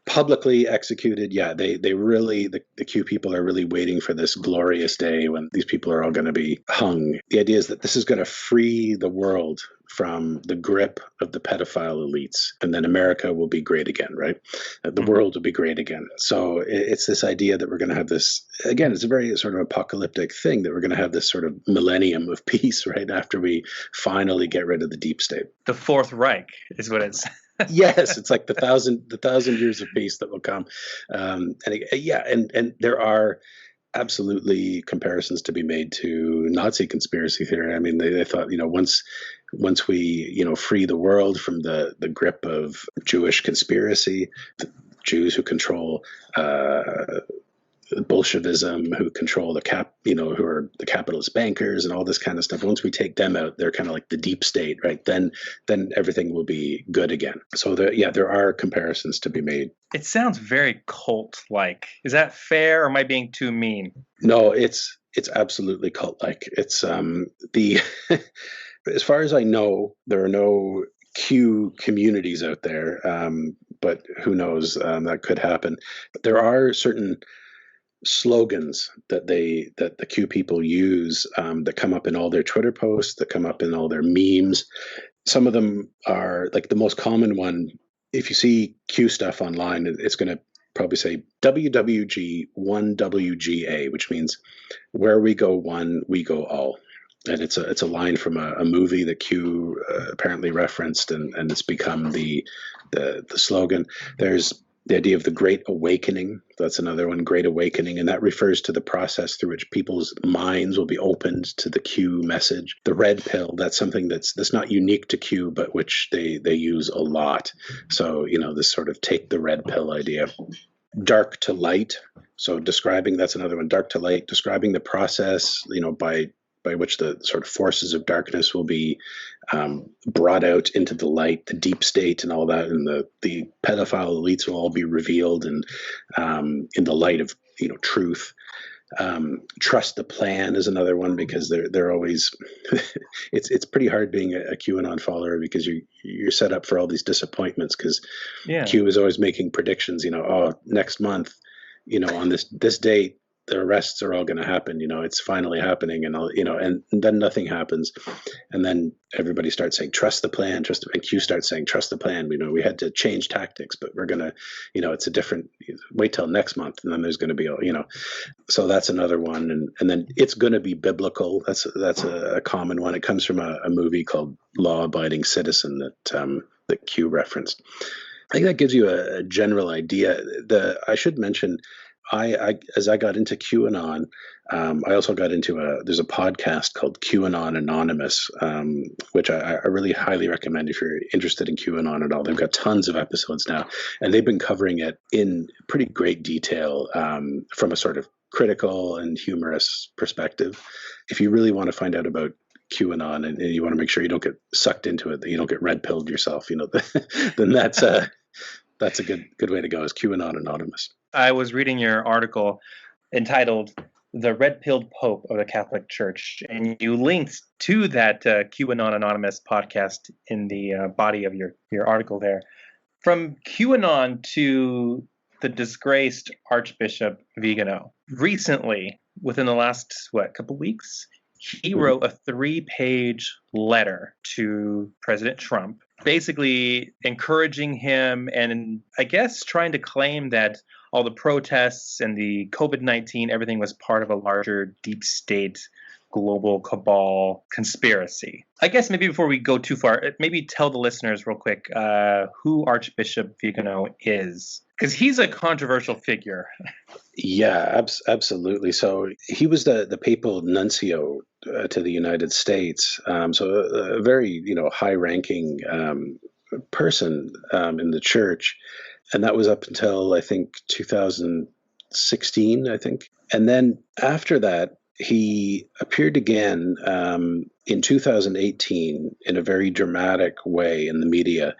[SPEAKER 2] Publicly executed. Yeah, they really, the Q people are really waiting for this glorious day when these people are all going to be hung. The idea is that this is going to free the world from the grip of the pedophile elites, and then America will be great again, right? The world will be great again. So it's this idea that we're going to have this, again, it's a very sort of apocalyptic thing, that we're going to have this sort of millennium of peace, right, after we finally get rid of the deep state.
[SPEAKER 1] The Fourth Reich is what it's.
[SPEAKER 2] Yes, it's like the thousand years of peace that will come. And there are absolutely comparisons to be made to Nazi conspiracy theory. I mean, they thought, once we, free the world from the grip of Jewish conspiracy, the Jews who control Bolshevism, who control who are the capitalist bankers and all this kind of stuff. Once we take them out, they're kind of like the deep state, right? Then everything will be good again. So there are comparisons to be made.
[SPEAKER 1] It sounds very cult-like. Is that fair, or am I being too mean?
[SPEAKER 2] No, it's absolutely cult-like. It's as far as I know, there are no Q communities out there, but who knows? That could happen. But there are certain slogans that the Q people use that come up in all their Twitter posts, that come up in all their memes. Some of them are, like, the most common one. If you see Q stuff online, it's going to probably say WWG 1WGA, which means where we go one, we go all. And it's a line from a movie that Q apparently referenced, and it's become the slogan. There's the idea of the Great Awakening. That's another one, Great Awakening, and that refers to the process through which people's minds will be opened to the Q message. The red pill, that's something that's not unique to Q, but which they use a lot. So, this sort of take the red pill idea. Dark to light, so that's another one, dark to light, describing the process, by which the sort of forces of darkness will be brought out into the light, the deep state and all that, and the pedophile elites will all be revealed and in the light of truth. Trust the plan is another one, because they're always it's pretty hard being a QAnon follower, because you're set up for all these disappointments, because Q is always making predictions. Next month, on this date, the arrests are all going to happen. It's finally happening, and and then nothing happens, and then everybody starts saying, "Trust the plan, trust." And Q starts saying, "Trust the plan." We had to change tactics, but we're gonna, it's a different. Wait till next month, and then there's going to be, So that's another one, and then it's going to be biblical. That's a common one. It comes from a movie called Law Abiding Citizen that Q referenced. I think that gives you a general idea. I should mention, as I got into QAnon, I also got into there's a podcast called QAnon Anonymous, which I really highly recommend if you're interested in QAnon at all. They've got tons of episodes now, and they've been covering it in pretty great detail from a sort of critical and humorous perspective. If you really want to find out about QAnon and you want to make sure you don't get sucked into it, that you don't get red pilled yourself, then that's a good way to go, is QAnon Anonymous.
[SPEAKER 1] I was reading your article entitled "The Red Pilled Pope of the Catholic Church," and you linked to that QAnon Anonymous podcast in the body of your article there. From QAnon to the disgraced Archbishop Vigano. Recently, within the last, couple weeks, he wrote a 3-page letter to President Trump, basically encouraging him and I guess trying to claim that all the protests and the COVID-19, everything was part of a larger deep state global cabal conspiracy. I guess maybe before we go too far, maybe tell the listeners real quick who Archbishop Vigano is, because he's a controversial figure.
[SPEAKER 2] Yeah, absolutely. So he was the papal nuncio to the United States. So a very, high-ranking person in the church. And that was up until, I think, 2016, I think. And then after that, he appeared again in 2018 in a very dramatic way in the media.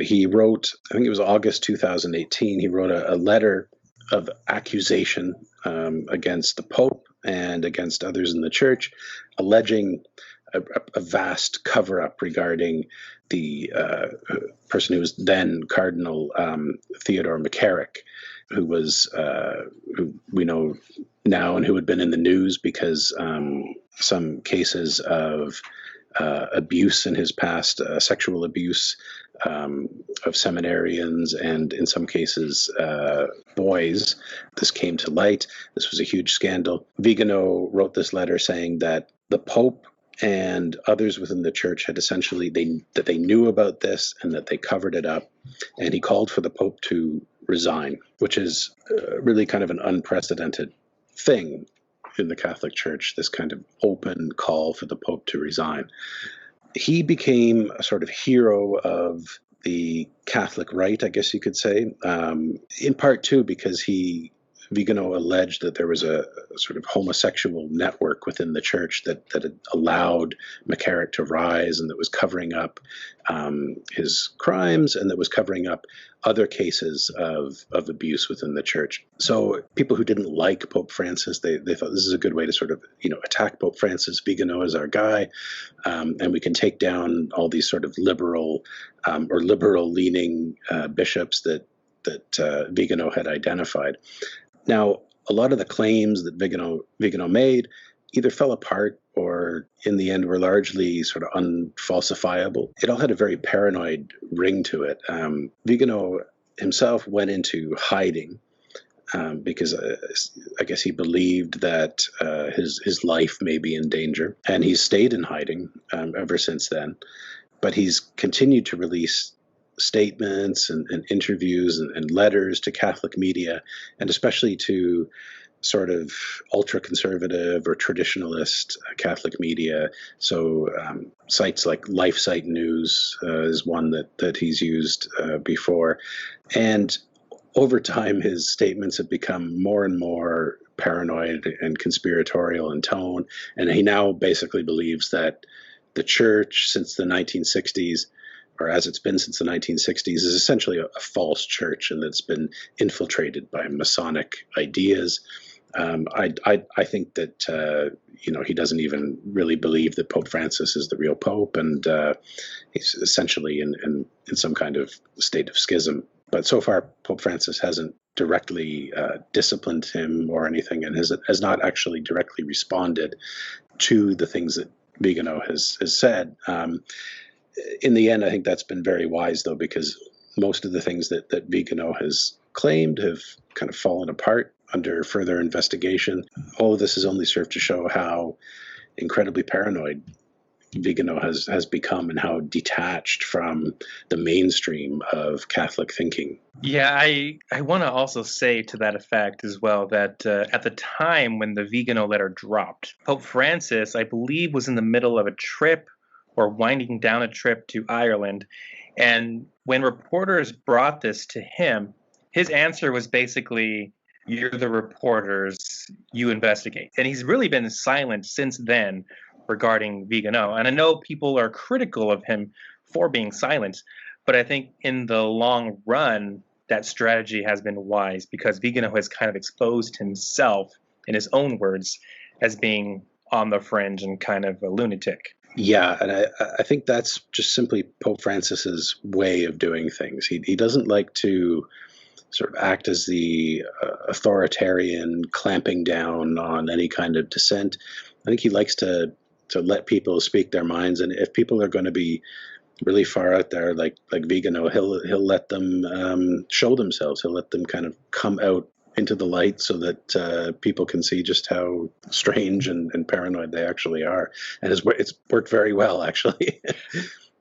[SPEAKER 2] He wrote, I think it was August 2018, he wrote a letter of accusation against the Pope and against others in the church, alleging a vast cover-up regarding the person who was then Cardinal Theodore McCarrick, who we know now and who had been in the news because some cases of abuse in his past, sexual abuse of seminarians and in some cases boys. This came to light. This was a huge scandal. Vigano wrote this letter saying that the Pope and others within the church had essentially, that they knew about this and that they covered it up. And he called for the Pope to resign, which is really kind of an unprecedented thing in the Catholic Church, this kind of open call for the Pope to resign. He became a sort of hero of the Catholic right, I guess you could say, in part too because Vigano alleged that there was a sort of homosexual network within the church that had allowed McCarrick to rise and that was covering up his crimes and that was covering up other cases of abuse within the church. So people who didn't like Pope Francis, they thought this is a good way to sort of, attack Pope Francis. Vigano is our guy, and we can take down all these sort of liberal or liberal-leaning bishops that Vigano had identified. Now, a lot of the claims that Vigano made either fell apart or in the end were largely sort of unfalsifiable. It all had a very paranoid ring to it. Vigano himself went into hiding because I guess he believed that his life may be in danger. And he's stayed in hiding ever since then. But he's continued to release statements and interviews and letters to Catholic media, and especially to sort of ultra-conservative or traditionalist Catholic media. So sites like LifeSite News is one that he's used before. And over time, his statements have become more and more paranoid and conspiratorial in tone. And he now basically believes that the church since the 1960s, or as it's been since the 1960s, is essentially a false church and that's been infiltrated by Masonic ideas. I think that, he doesn't even really believe that Pope Francis is the real Pope, and he's essentially in some kind of state of schism. But so far, Pope Francis hasn't directly disciplined him or anything, and has not actually directly responded to the things that Vigano has said. In the end, I think that's been very wise, though, because most of the things that Vigano has claimed have kind of fallen apart under further investigation. All of this has only served to show how incredibly paranoid Vigano has become and how detached from the mainstream of Catholic thinking.
[SPEAKER 1] Yeah, I want to also say to that effect as well that at the time when the Vigano letter dropped, Pope Francis, I believe, was in the middle of a trip or winding down a trip to Ireland. And when reporters brought this to him, his answer was basically, "You're the reporters, you investigate." And he's really been silent since then regarding Vigano. And I know people are critical of him for being silent, but I think in the long run, that strategy has been wise because Vigano has kind of exposed himself, in his own words, as being on the fringe and kind of a lunatic.
[SPEAKER 2] Yeah, and I think that's just simply Pope Francis's way of doing things. He doesn't like to sort of act as the authoritarian clamping down on any kind of dissent. I think he likes to let people speak their minds, and if people are going to be really far out there, like Vigano, he'll let them show themselves. He'll let them kind of come out into the light so that people can see just how strange and paranoid they actually are. And it's worked very well, actually.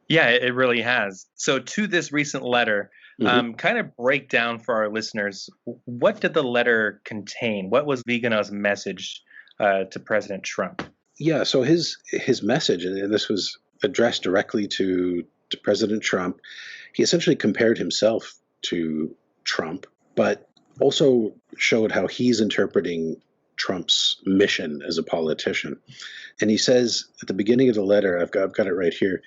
[SPEAKER 1] Yeah, it really has. So to this recent letter, kind of break down for our listeners, what did the letter contain? What was Vigano's message to President Trump?
[SPEAKER 2] Yeah, so his message, and this was addressed directly to President Trump, he essentially compared himself to Trump, but also showed how he's interpreting Trump's mission as a politician. And he says at the beginning of the letter, I've got it right here,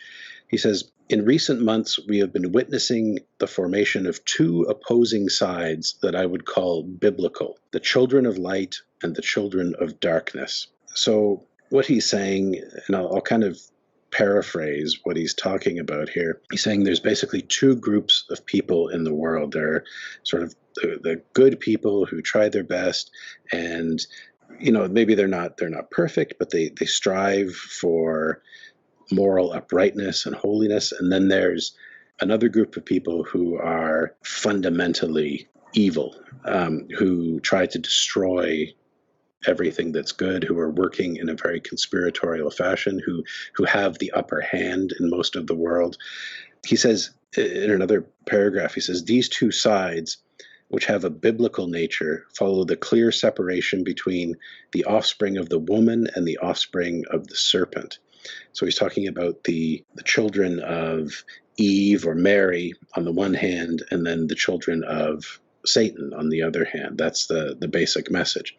[SPEAKER 2] he says, "In recent months, we have been witnessing the formation of two opposing sides that I would call biblical, the children of light and the children of darkness." So what he's saying, and I'll kind of paraphrase what he's talking about here. He's saying there's basically two groups of people in the world. There are sort of the good people who try their best, and maybe they're not perfect, but they strive for moral uprightness and holiness. And then there's another group of people who are fundamentally evil, who try to destroy everything that's good, who are working in a very conspiratorial fashion, who have the upper hand in most of the world. He says in another paragraph, he says, "These two sides, which have a biblical nature, follow the clear separation between the offspring of the woman and the offspring of the serpent." So he's talking about the children of Eve or Mary on the one hand, and then the children of Satan on the other hand. That's the basic message.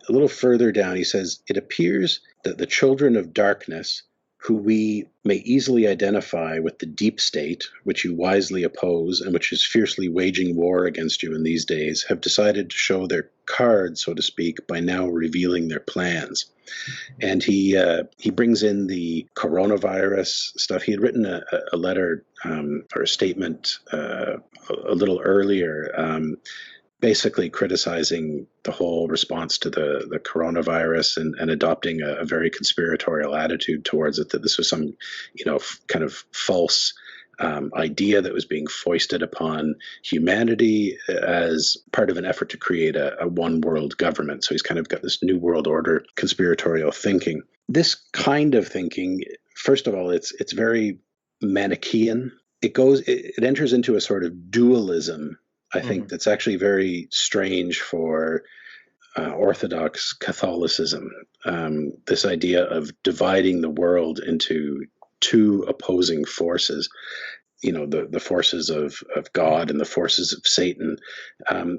[SPEAKER 2] A little further down, he says, "It appears that the children of darkness, who we may easily identify with the deep state, which you wisely oppose and which is fiercely waging war against you in these days, have decided to show their cards, so to speak, by now revealing their plans." And he brings in the coronavirus stuff. He had written a letter or a statement a little earlier, basically criticizing the whole response to the coronavirus and adopting a very conspiratorial attitude towards it, that this was some, kind of false idea that was being foisted upon humanity as part of an effort to create a one world government. So he's kind of got this new world order conspiratorial thinking. This kind of thinking, first of all, it's very Manichaean. It enters into a sort of dualism, I think, that's actually very strange for Orthodox Catholicism. This idea of dividing the world into two opposing forces, the forces of God and the forces of Satan.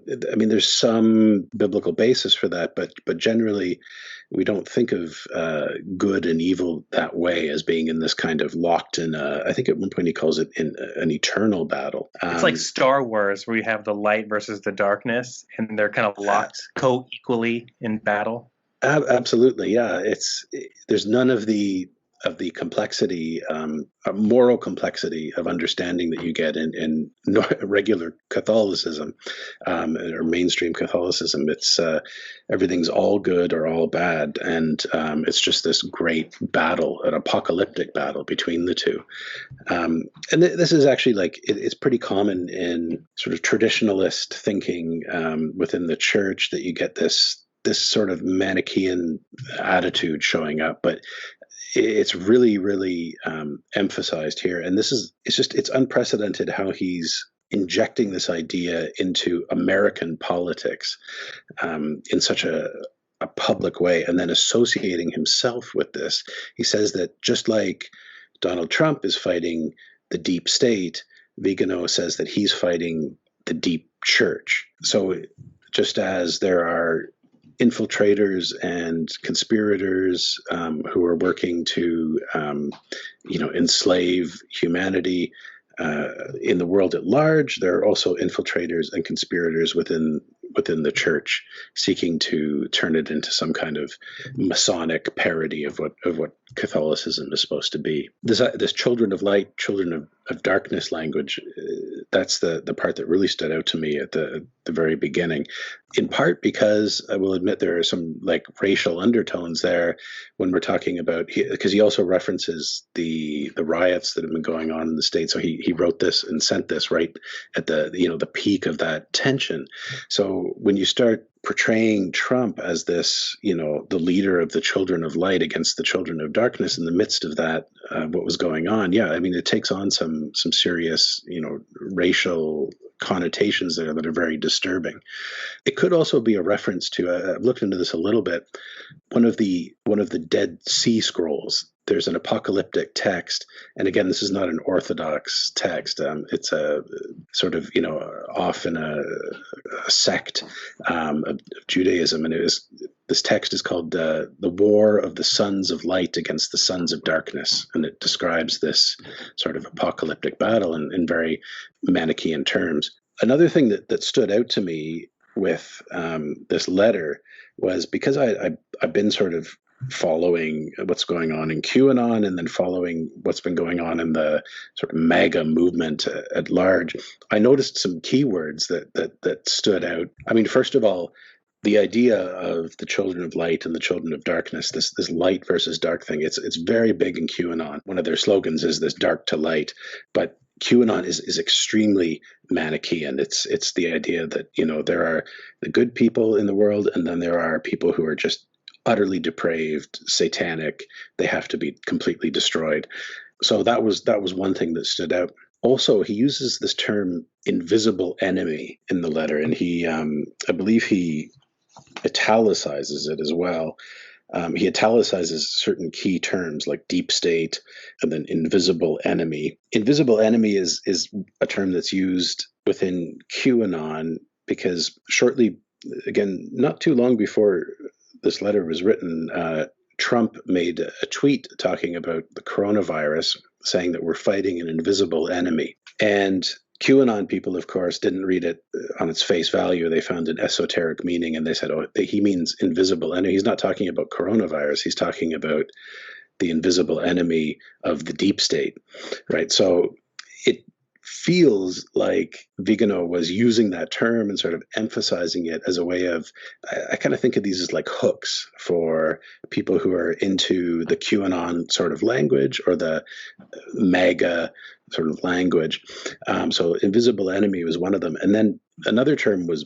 [SPEAKER 2] There's some biblical basis for that, but generally we don't think of good and evil that way, as being in this kind of locked in, I think at one point he calls it in an eternal battle.
[SPEAKER 1] It's like Star Wars, where you have the light versus the darkness, and they're kind of locked co-equally in battle.
[SPEAKER 2] Absolutely, yeah. There's none of the the complexity, moral complexity of understanding that you get in regular Catholicism, or mainstream Catholicism. It's everything's all good or all bad, and it's just this great battle, an apocalyptic battle between the two. And this is actually it's pretty common in sort of traditionalist thinking within the church, that you get this sort of Manichaean attitude showing up, but it's really, really emphasized here. And it's unprecedented how he's injecting this idea into American politics in such a public way, and then associating himself with this. He says that just like Donald Trump is fighting the deep state, Vigano says that he's fighting the deep church. So just as there are infiltrators and conspirators who are working to, enslave humanity in the world at large, there are also infiltrators and conspirators within the church, seeking to turn it into some kind of Masonic parody of what Catholicism is supposed to be. This children of light, children of darkness language, that's the part that really stood out to me at the very beginning, in part because I will admit there are some racial undertones there when we're talking about, because he also references the riots that have been going on in the States. So he wrote this and sent this right at the peak of that tension. So when you start portraying Trump as this, the leader of the children of light against the children of darkness in the midst of that, what was going on, it takes on some serious, racial connotations there that are very disturbing. It could also be a reference to, I've looked into this a little bit, one of the Dead Sea Scrolls. There's an apocalyptic text, and again, this is not an orthodox text. It's a sort of off in a sect of Judaism, and this text is called the War of the Sons of Light against the Sons of Darkness, and it describes this sort of apocalyptic battle in very Manichaean terms. Another thing that stood out to me with this letter was, because I've been sort of following what's going on in QAnon, and then following what's been going on in the sort of MAGA movement at large, I noticed some keywords that stood out. I mean, first of all, the idea of the children of light and the children of darkness, this light versus dark thing, it's very big in QAnon. One of their slogans is this dark to light, but QAnon is extremely Manichaean. It's the idea that, there are the good people in the world, and then there are people who are just utterly depraved, satanic. They have to be completely destroyed. So that was one thing that stood out. Also, he uses this term invisible enemy in the letter, and he, I believe he italicizes it as well. He italicizes certain key terms like deep state and then invisible enemy. Invisible enemy is a term that's used within QAnon because shortly, again, not too long before this letter was written, Trump made a tweet talking about the coronavirus, saying that we're fighting an invisible enemy. And QAnon people, of course, didn't read it on its face value. They found an esoteric meaning, and they said, he means invisible enemy. He's not talking about coronavirus. He's talking about the invisible enemy of the deep state, right? So it feels like Vigano was using that term and sort of emphasizing it as a way of, I kind of think of these as like hooks for people who are into the QAnon sort of language or the MAGA sort of language. So invisible enemy was one of them. And then another term was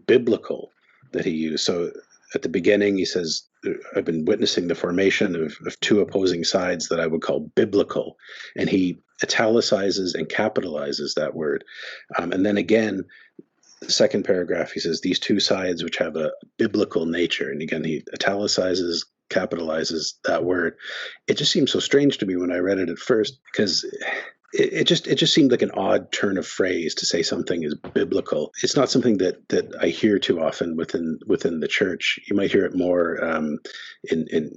[SPEAKER 2] biblical that he used. So at the beginning, he says, I've been witnessing the formation of two opposing sides that I would call biblical. And he italicizes and capitalizes that word. And then again, the second paragraph, he says, these two sides which have a biblical nature. And again, he italicizes, capitalizes that word. It just seemed so strange to me when I read it at first, because it just seemed like an odd turn of phrase to say something is biblical. It's not something that I hear too often within the church. You might hear it more in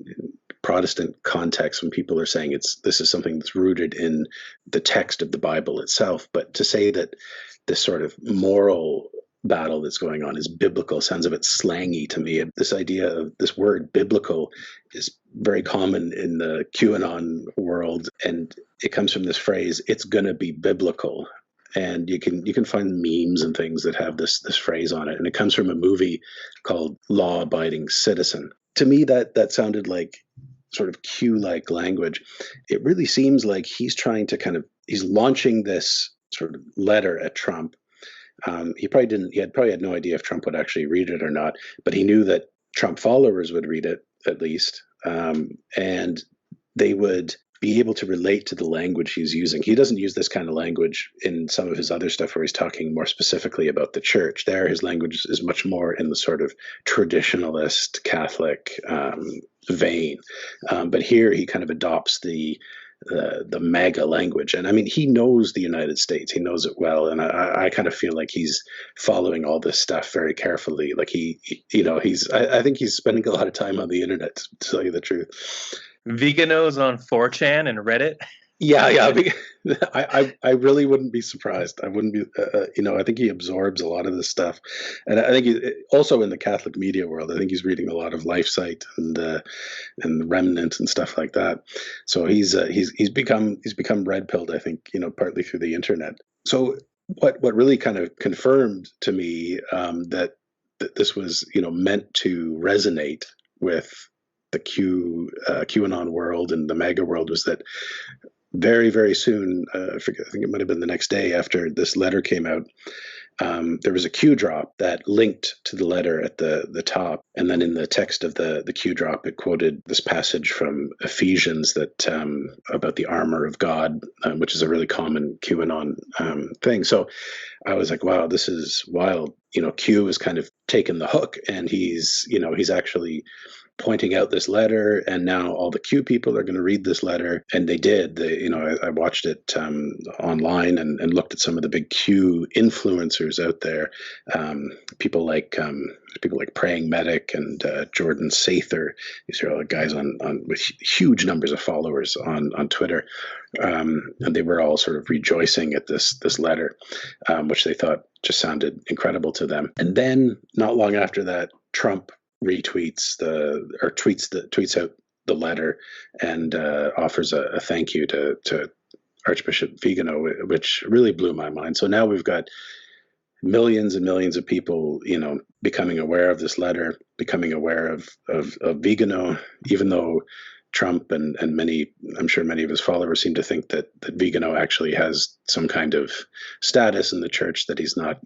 [SPEAKER 2] Protestant context when people are saying this is something that's rooted in the text of the Bible itself. But to say that this sort of moral battle that's going on is biblical. Sounds a bit slangy to me. This idea of this word biblical is very common in the QAnon world, and it comes from this phrase, it's gonna be biblical. And you can find memes and things that have this phrase on it, and it comes from a movie called Law Abiding Citizen. To me, that sounded like sort of Q-like language. It really seems like he's trying to he's launching this sort of letter at Trump. He probably had no idea if Trump would actually read it or not, but he knew that Trump followers would read it at least, and they would be able to relate to the language he's using. He doesn't use this kind of language in some of his other stuff where he's talking more specifically about the church. There, his language is much more in the sort of traditionalist Catholic vein. But here he kind of adopts the MAGA language. And I mean, he knows the United States. He knows it well. And I kind of feel like he's following all this stuff very carefully. Like I think he's spending a lot of time on the internet, to tell you the truth.
[SPEAKER 1] Vigano's on 4chan and Reddit.
[SPEAKER 2] Yeah. I really wouldn't be surprised. I wouldn't be, I think he absorbs a lot of this stuff. And I think also in the Catholic media world, I think he's reading a lot of LifeSite and the Remnant and stuff like that. So he's become red-pilled, I think, partly through the internet. So what really kind of confirmed to me that this was, meant to resonate with the QAnon world and the MAGA world was that very, very soon, I think it might have been the next day after this letter came out, there was a Q drop that linked to the letter at the top. And then in the text of the Q drop, it quoted this passage from Ephesians that about the armor of God, which is a really common QAnon thing. So I was like, wow, this is wild. Q has kind of taken the hook, and he's actually pointing out this letter, and now all the Q people are going to read this letter, and they did. I watched it online and looked at some of the big Q influencers out there. People like Praying Medic and Jordan Sather. These are all guys on with huge numbers of followers on Twitter, and they were all sort of rejoicing at this letter, which they thought just sounded incredible to them. And then not long after that, Trump retweets tweets out the letter and offers a thank you to Archbishop Vigano, which really blew my mind. So now we've got millions and millions of people, becoming aware of this letter, becoming aware of Vigano, even though Trump and I'm sure many of his followers seem to think that Vigano actually has some kind of status in the church, that he's not,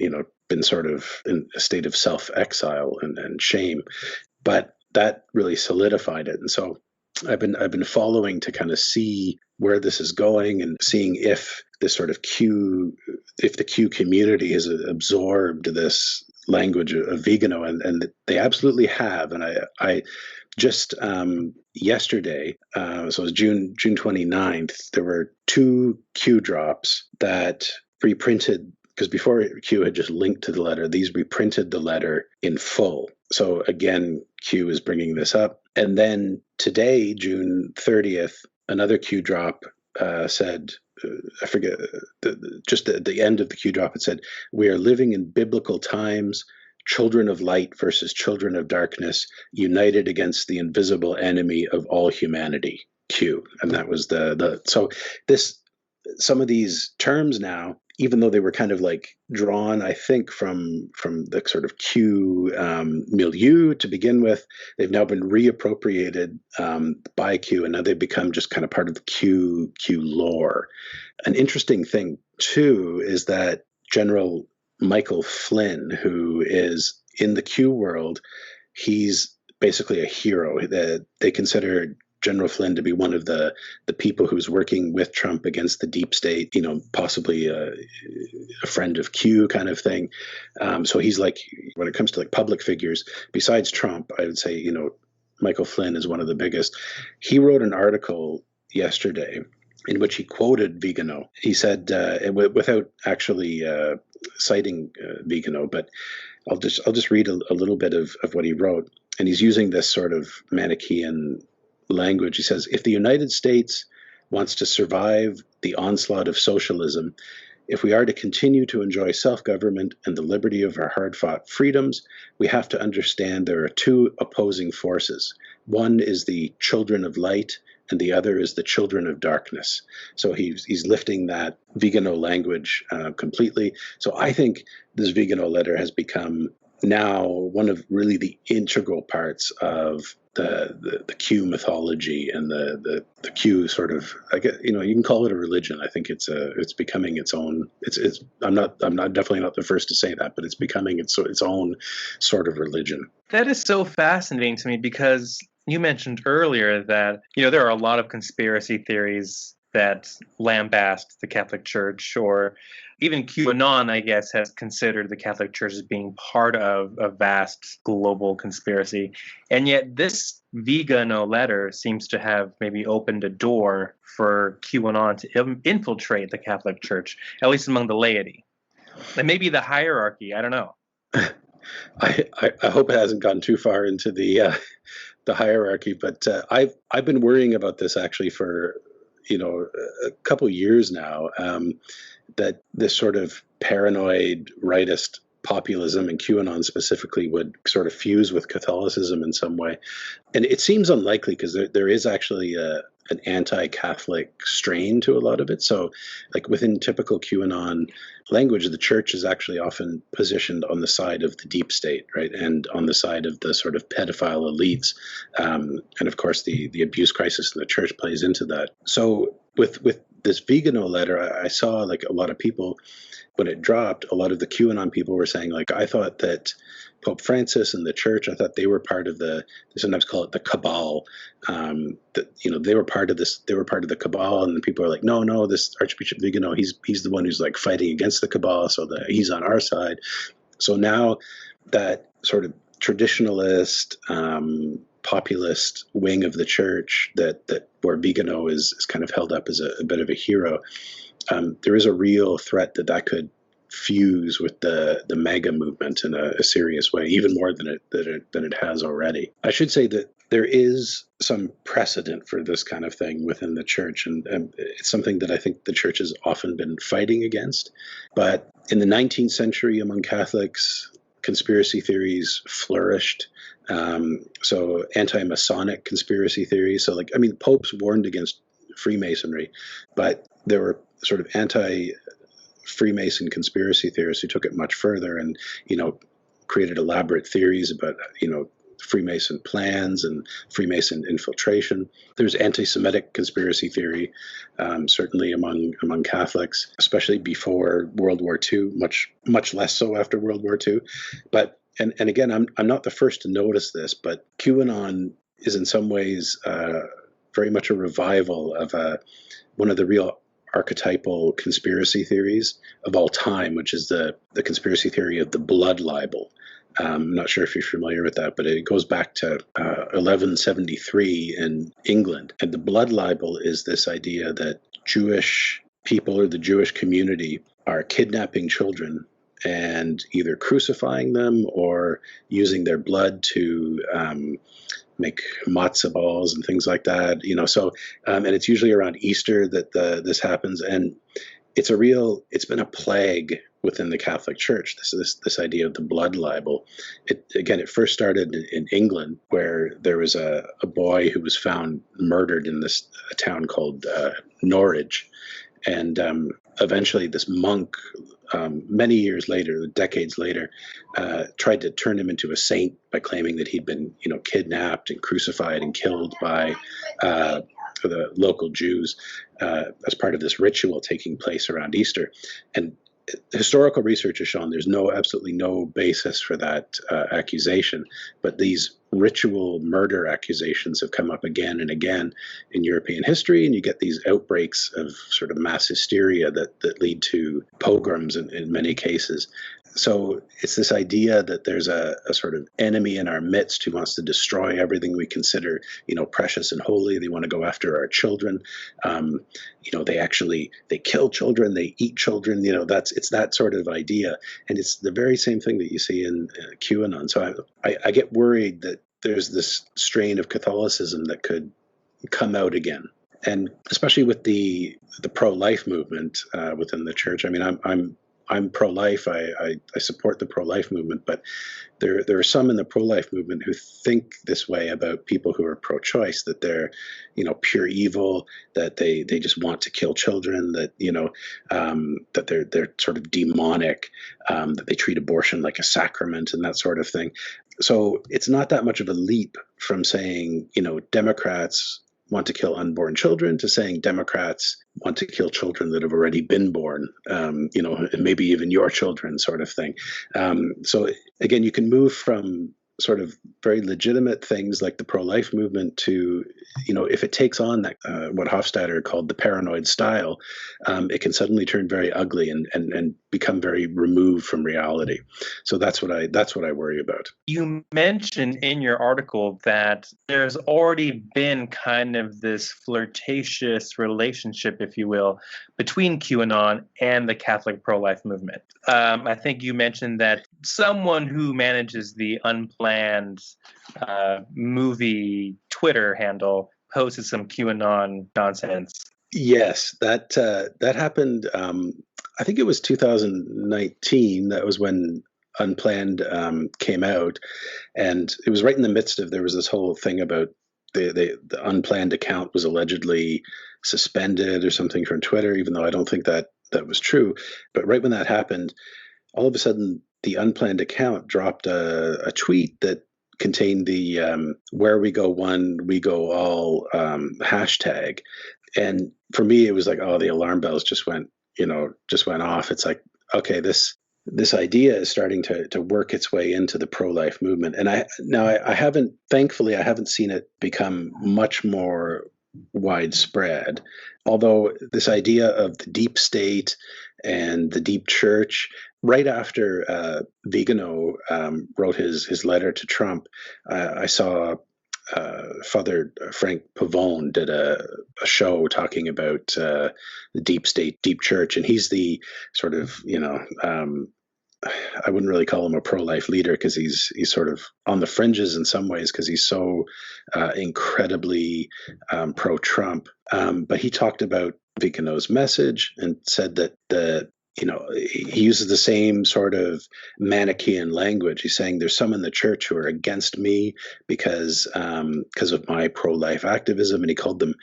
[SPEAKER 2] been sort of in a state of self-exile and shame. But that really solidified it. And so I've been following to kind of see where this is going and seeing if this sort of if the Q community has absorbed this language of Vigano, and they absolutely have. And I just yesterday, so it was June 29th, there were 2 Q drops that reprinted, because before Q had just linked to the letter, these reprinted the letter in full. So again, Q is bringing this up. And then today, June 30th, another Q drop said, I forget, just at the end of the Q drop, it said, "We are living in biblical times, children of light versus children of darkness, united against the invisible enemy of all humanity, Q." And that was so some of these terms now, even though they were kind of like drawn, I think, from the sort of Q milieu to begin with, they've now been reappropriated by Q, and now they've become just kind of part of the Q lore. An interesting thing, too, is that General Michael Flynn, who is in the Q world, he's basically a hero. They consider General Flynn to be one of the people who's working with Trump against the deep state, possibly a friend of Q kind of thing. So he's like, when it comes to like public figures, besides Trump, I would say, Michael Flynn is one of the biggest. He wrote an article yesterday in which he quoted Vigano. He said, without actually citing Vigano, but I'll just read a little bit of what he wrote. And he's using this sort of Manichaean language. He says, "If the United States wants to survive the onslaught of socialism, If we are to continue to enjoy self-government and the liberty of our hard-fought freedoms, we have to understand there are two opposing forces. One is the children of light, and the other is the children of darkness. So he's lifting that Vigano language completely. So I think this Vigano letter has become now one of really the integral parts of the Q mythology and the Q sort of, I guess, you can call it a religion. I think it's becoming its own. I'm not definitely not the first to say that, but it's becoming its own sort of religion.
[SPEAKER 1] That is so fascinating to me, because you mentioned earlier that there are a lot of conspiracy theories that lambast the Catholic Church, or even QAnon, I guess, has considered the Catholic Church as being part of a vast global conspiracy. And yet this Vigano letter seems to have maybe opened a door for QAnon to infiltrate the Catholic Church, at least among the laity. And maybe the hierarchy, I don't know.
[SPEAKER 2] I hope it hasn't gone too far into the hierarchy, but I've been worrying about this actually for a couple years now, that this sort of paranoid rightist populism, and QAnon specifically, would sort of fuse with Catholicism in some way. And it seems unlikely, because there is actually an anti-Catholic strain to a lot of it. So like within typical QAnon language, the church is actually often positioned on the side of the deep state, right? And on the side of the sort of pedophile elites. And of course, the abuse crisis in the church plays into that. So with this Vigano letter, I saw like a lot of people, when it dropped, a lot of the QAnon people were saying, like, I thought that Pope Francis and the church, I thought they were part of they sometimes call it the cabal, that, they were part of this, they were part of the cabal. And the people are like, no, this Archbishop Vigano, he's the one who's like fighting against the cabal, so that he's on our side. So now that sort of traditionalist, populist wing of the church, that where Vigano is kind of held up as a bit of a hero, there is a real threat that could fuse with the MAGA movement in a serious way, even more than it has already. I should say that there is some precedent for this kind of thing within the church, and it's something that I think the church has often been fighting against. But in the 19th century, among Catholics, conspiracy theories flourished. So anti-Masonic conspiracy theories. So popes warned against Freemasonry, but there were sort of anti-Freemason conspiracy theorists who took it much further and, created elaborate theories about, Freemason plans and Freemason infiltration. There's anti-Semitic conspiracy theory, certainly among Catholics, especially before World War II, much less so after World War II. But and again, I'm not the first to notice this, but QAnon is in some ways very much a revival of one of the real archetypal conspiracy theories of all time, which is the conspiracy theory of the blood libel. I'm not sure if you're familiar with that, but it goes back to 1173 in England. And the blood libel is this idea that Jewish people or the Jewish community are kidnapping children and either crucifying them or using their blood to make matzah balls and things like that. So and it's usually around Easter that this happens. And it's been a plague within the Catholic Church, this idea of the blood libel. It first started in England, where there was a boy who was found murdered in a town called Norwich. And eventually this monk, many years later, decades later, tried to turn him into a saint by claiming that he'd been, kidnapped and crucified and killed by the local Jews as part of this ritual taking place around Easter. And historical research has shown there's absolutely no basis for that accusation, but these ritual murder accusations have come up again and again in European history, and you get these outbreaks of sort of mass hysteria that lead to pogroms in many cases. So it's this idea that there's a sort of enemy in our midst who wants to destroy everything we consider, precious and holy. They want to go after our children. They kill children, they eat children. It's that sort of idea, and it's the very same thing that you see in QAnon. So I get worried that there's this strain of Catholicism that could come out again. and especially with the pro-life movement within the church. I mean, I'm pro-life. I support the pro-life movement, but there are some in the pro-life movement who think this way about people who are pro-choice, that they're, pure evil, that they just want to kill children, that that they're sort of demonic, that they treat abortion like a sacrament and that sort of thing. So it's not that much of a leap from saying, Democrats want to kill unborn children to saying Democrats want to kill children that have already been born, maybe even your children, sort of thing. So again, you can move from sort of very legitimate things like the pro-life movement to, if it takes on that what Hofstadter called the paranoid style, it can suddenly turn very ugly and become very removed from reality. So that's what I worry about.
[SPEAKER 1] You mentioned in your article that there's already been kind of this flirtatious relationship, if you will, between QAnon and the Catholic pro-life movement. I think you mentioned that someone who manages the Unplanned movie Twitter handle posted some QAnon nonsense.
[SPEAKER 2] Yes, that happened. I think it was 2019. That was when Unplanned came out, and it was right in the midst of, there was this whole thing about the Unplanned account was allegedly suspended or something from Twitter, even though I don't think that was true. But right when that happened, all of a sudden the Unplanned account dropped a tweet that contained the "Where we go one, we go all" hashtag. And for me, it was like, oh, the alarm bells just went off. It's like, okay, this idea is starting to work its way into the pro-life movement. And thankfully, I haven't seen it become much more widespread. Although this idea of the deep state and the deep church, right after Vigano wrote his letter to Trump, I saw Father Frank Pavone did a show talking about the deep state, deep church, and he's the sort of, I wouldn't really call him a pro-life leader because he's sort of on the fringes in some ways because he's so incredibly pro-Trump. But he talked about Vigano's message and said that he uses the same sort of Manichaean language. He's saying there's some in the church who are against me because of my pro-life activism, and he called them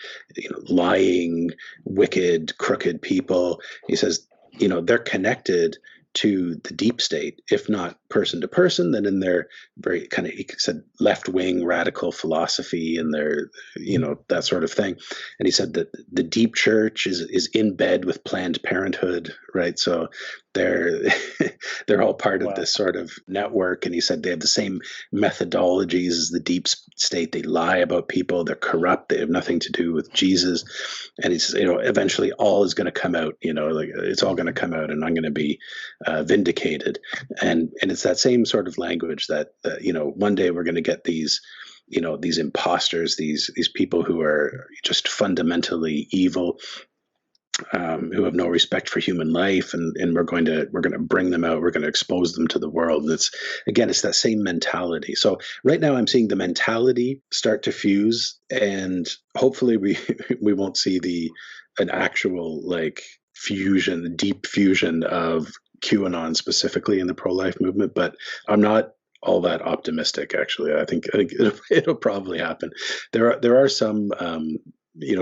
[SPEAKER 2] lying, wicked, crooked people. He says they're connected to the deep state, if not person to person, then in their very kind of, he said, left-wing radical philosophy and their, that sort of thing. And he said that the deep church is in bed with Planned Parenthood, right? So they're all part of this sort of network. And he said they have the same methodologies as the deep state. They lie about people. They're corrupt. They have nothing to do with Jesus. And he says, eventually all is going to come out, like it's all going to come out and I'm going to be vindicated. And it's that same sort of language that, one day we're going to get these, these imposters, these people who are just fundamentally evil, who have no respect for human life, and we're going to bring them out. We're going to expose them to the world. And it's that same mentality. So right now I'm seeing the mentality start to fuse, and hopefully we won't see an actual deep fusion of QAnon specifically in the pro-life movement. But I'm not all that optimistic, actually. I think it'll probably happen. There are some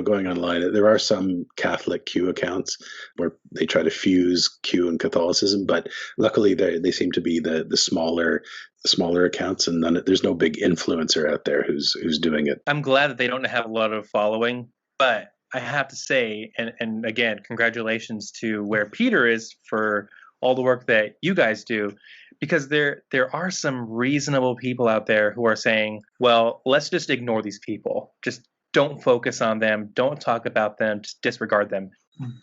[SPEAKER 2] going online, there are some Catholic Q accounts where they try to fuse Q and Catholicism, but luckily they seem to be the smaller accounts, and there's no big influencer out there who's doing it.
[SPEAKER 1] I'm glad that they don't have a lot of following, but I have to say, and again, congratulations to where Peter is for all the work that you guys do, because there are some reasonable people out there who are saying, well, let's just ignore these people. Just don't focus on them. Don't talk about them. Just disregard them.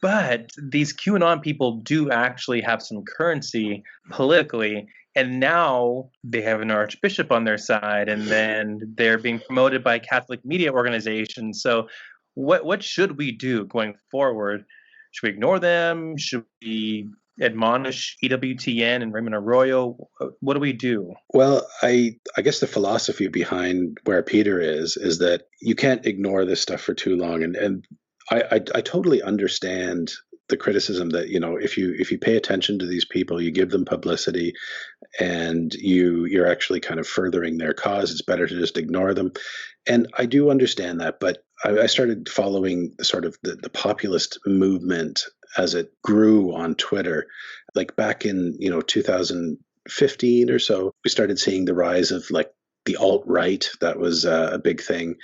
[SPEAKER 1] But these QAnon people do actually have some currency politically. And now they have an archbishop on their side, and then they're being promoted by Catholic media organizations. So what should we do going forward? Should we ignore them? Should we admonish EWTN and Raymond Arroyo? What do we do?
[SPEAKER 2] Well, I guess the philosophy behind where Peter is that you can't ignore this stuff for too long. And I totally understand the criticism that, if you pay attention to these people, you give them publicity, and you're actually kind of furthering their cause. It's better to just ignore them. And I do understand that, but I started following the populist movement as it grew on Twitter. Like back in 2015 or so, we started seeing the rise of like the alt-right. That was a big thing.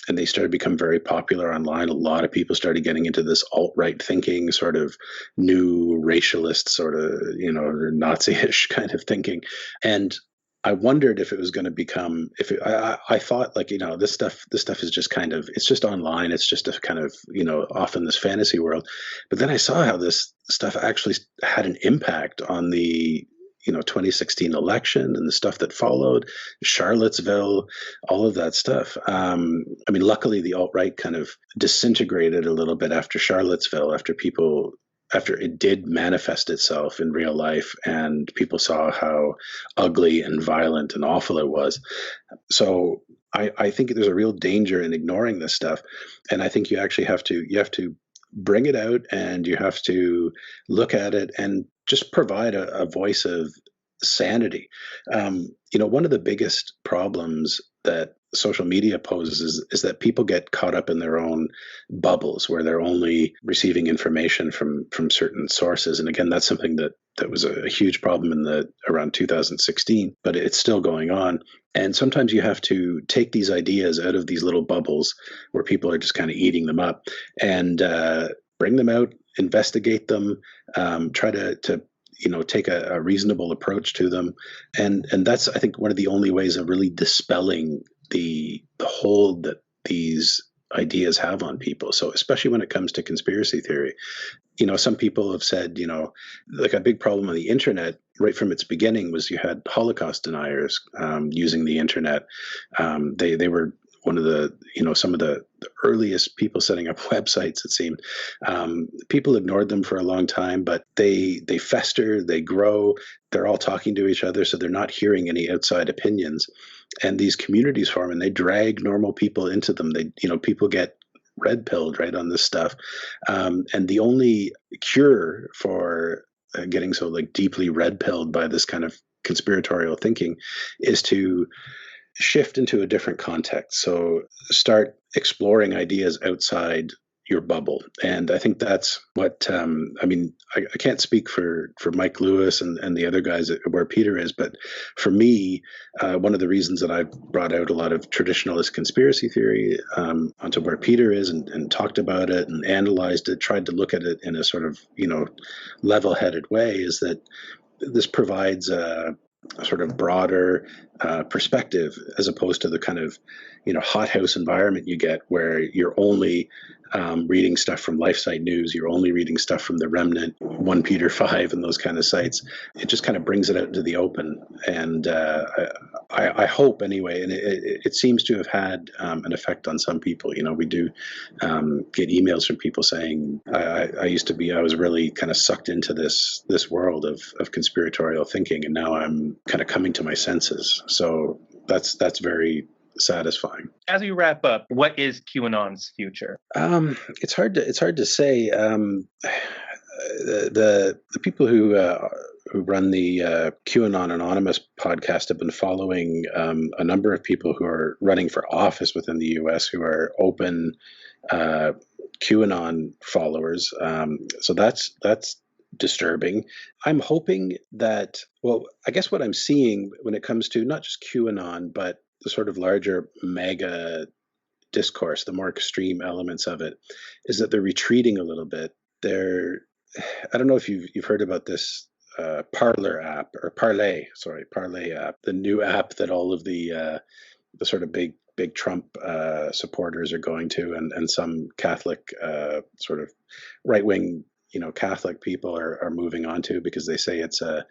[SPEAKER 2] And they started to become very popular online. A lot of people started getting into this alt-right thinking, sort of new racialist, sort of, Nazi-ish kind of thinking. And I wondered if it was going to become, I thought like, this stuff is just kind of, it's just online. It's just a kind of, off in this fantasy world. But then I saw how this stuff actually had an impact on the 2016 election and the stuff that followed, Charlottesville, all of that stuff. Luckily the alt-right kind of disintegrated a little bit after Charlottesville, after it did manifest itself in real life and people saw how ugly and violent and awful it was. So I think there's a real danger in ignoring this stuff. And I think you actually have to bring it out, and you have to look at it and just provide a voice of sanity. One of the biggest problems that social media poses is that people get caught up in their own bubbles where they're only receiving information from certain sources. And again, that's something that was a huge problem around 2016, but it's still going on. And sometimes you have to take these ideas out of these little bubbles where people are just kind of eating them up, and bring them out, investigate them, try to take a reasonable approach to them. And that's, I think, one of the only ways of really dispelling the hold that these ideas have on people. So especially when it comes to conspiracy theory, some people have said, like a big problem on the internet right from its beginning was you had Holocaust deniers using the internet. They were one of the, some of the earliest people setting up websites, it seemed. People ignored them for a long time, but they fester, they grow, they're all talking to each other, so they're not hearing any outside opinions. And these communities form, and they drag normal people into them. People get red pilled right on this stuff. And the only cure for getting so like deeply red pilled by this kind of conspiratorial thinking is to shift into a different context. So start exploring ideas outside your bubble. And I think that's what, I can't speak for Mike Lewis and the other guys where Peter is, but for me, one of the reasons that I've brought out a lot of traditionalist conspiracy theory onto where Peter is and talked about it and analyzed it, tried to look at it in a sort of, level-headed way, is that this provides a sort of broader perspective, as opposed to the kind of hothouse environment you get where you're only reading stuff from LifeSite News, you're only reading stuff from the Remnant, 1 Peter 5, and those kind of sites. It just kind of brings it out into the open, and I hope anyway, and it seems to have had an effect on some people. We do get emails from people saying, I was really kind of sucked into this world of conspiratorial thinking, and now I'm kind of coming to my senses. So that's very satisfying.
[SPEAKER 1] As we wrap up, what is QAnon's future?
[SPEAKER 2] It's hard to say. The people who run the QAnon Anonymous podcast have been following a number of people who are running for office within the U.S. who are open QAnon followers. So that's disturbing. I'm hoping that, I guess what I'm seeing when it comes to not just QAnon, but the sort of larger mega discourse, the more extreme elements of it, is that they're retreating a little bit. I don't know if you've heard about this Parlay app, the new app that all of the sort of big Trump supporters are going to, and some Catholic sort of right-wing Catholic people are moving on to, because they say it's a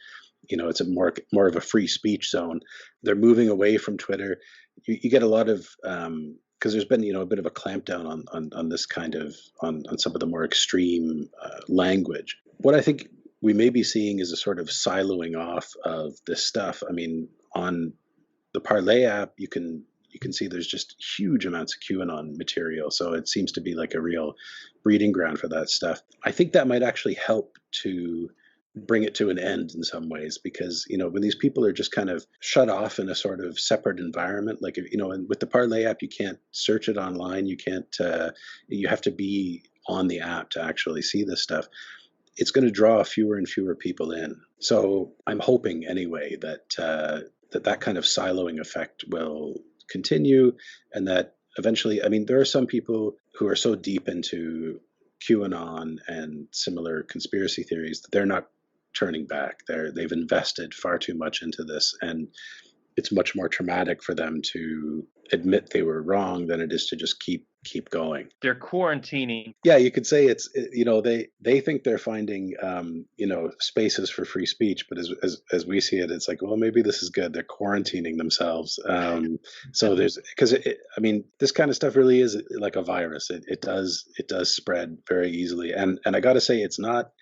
[SPEAKER 2] more of a free speech zone. They're moving away from Twitter. You get a lot of because there's been a bit of a clampdown on this kind of on some of the more extreme language. What I think we may be seeing is a sort of siloing off of this stuff. I mean, on the Parlay app, you can you can see there's just huge amounts of QAnon material. So it seems to be like a real breeding ground for that stuff. I think that might actually help to bring it to an end in some ways, because, you know, when these people are just kind of shut off in a sort of separate environment, like, you know, and with the Parlay app, you can't search it online. You can't, you have to be on the app to actually see this stuff. It's going to draw fewer and fewer people in. So I'm hoping anyway that that kind of siloing effect will continue, and that eventually, I mean, there are some people who are so deep into QAnon and similar conspiracy theories that they're not turning back. They've invested far too much into this, and it's much more traumatic for them to admit they were wrong than it is to just keep going.
[SPEAKER 1] They're quarantining.
[SPEAKER 2] Yeah, you could say it's, you know, they think they're finding you know, spaces for free speech, but as we see it, it's like, well, maybe this is good. They're quarantining themselves. So there's, because I mean, this kind of stuff really is like a virus. It does spread very easily, and I got to say, it's not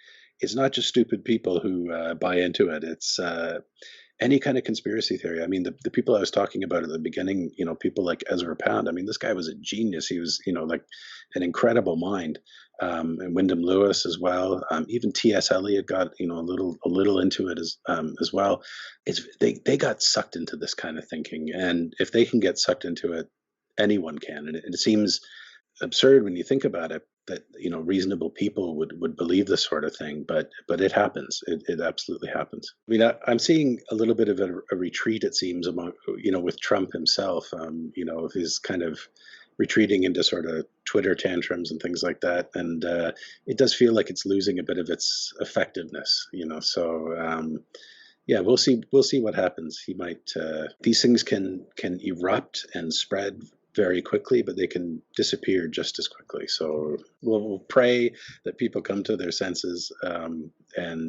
[SPEAKER 2] just stupid people who buy into it. It's any kind of conspiracy theory. I mean, the people I was talking about at the beginning, you know, people like Ezra Pound. I mean, this guy was a genius. He was, you know, like an incredible mind. And Wyndham Lewis as well. Even T.S. Eliot got, you know, a little into it as well. They got sucked into this kind of thinking, and if they can get sucked into it, anyone can. And it seems absurd when you think about it, that, you know, reasonable people would believe this sort of thing, but it happens. It absolutely happens. I mean, I'm seeing a little bit of a retreat, it seems, among, you know, with Trump himself, you know, of his kind of retreating into sort of Twitter tantrums and things like that, and it does feel like it's losing a bit of its effectiveness, you know. So yeah, we'll see what happens. He might, these things can erupt and spread very quickly, but they can disappear just as quickly. So we'll pray that people come to their senses, and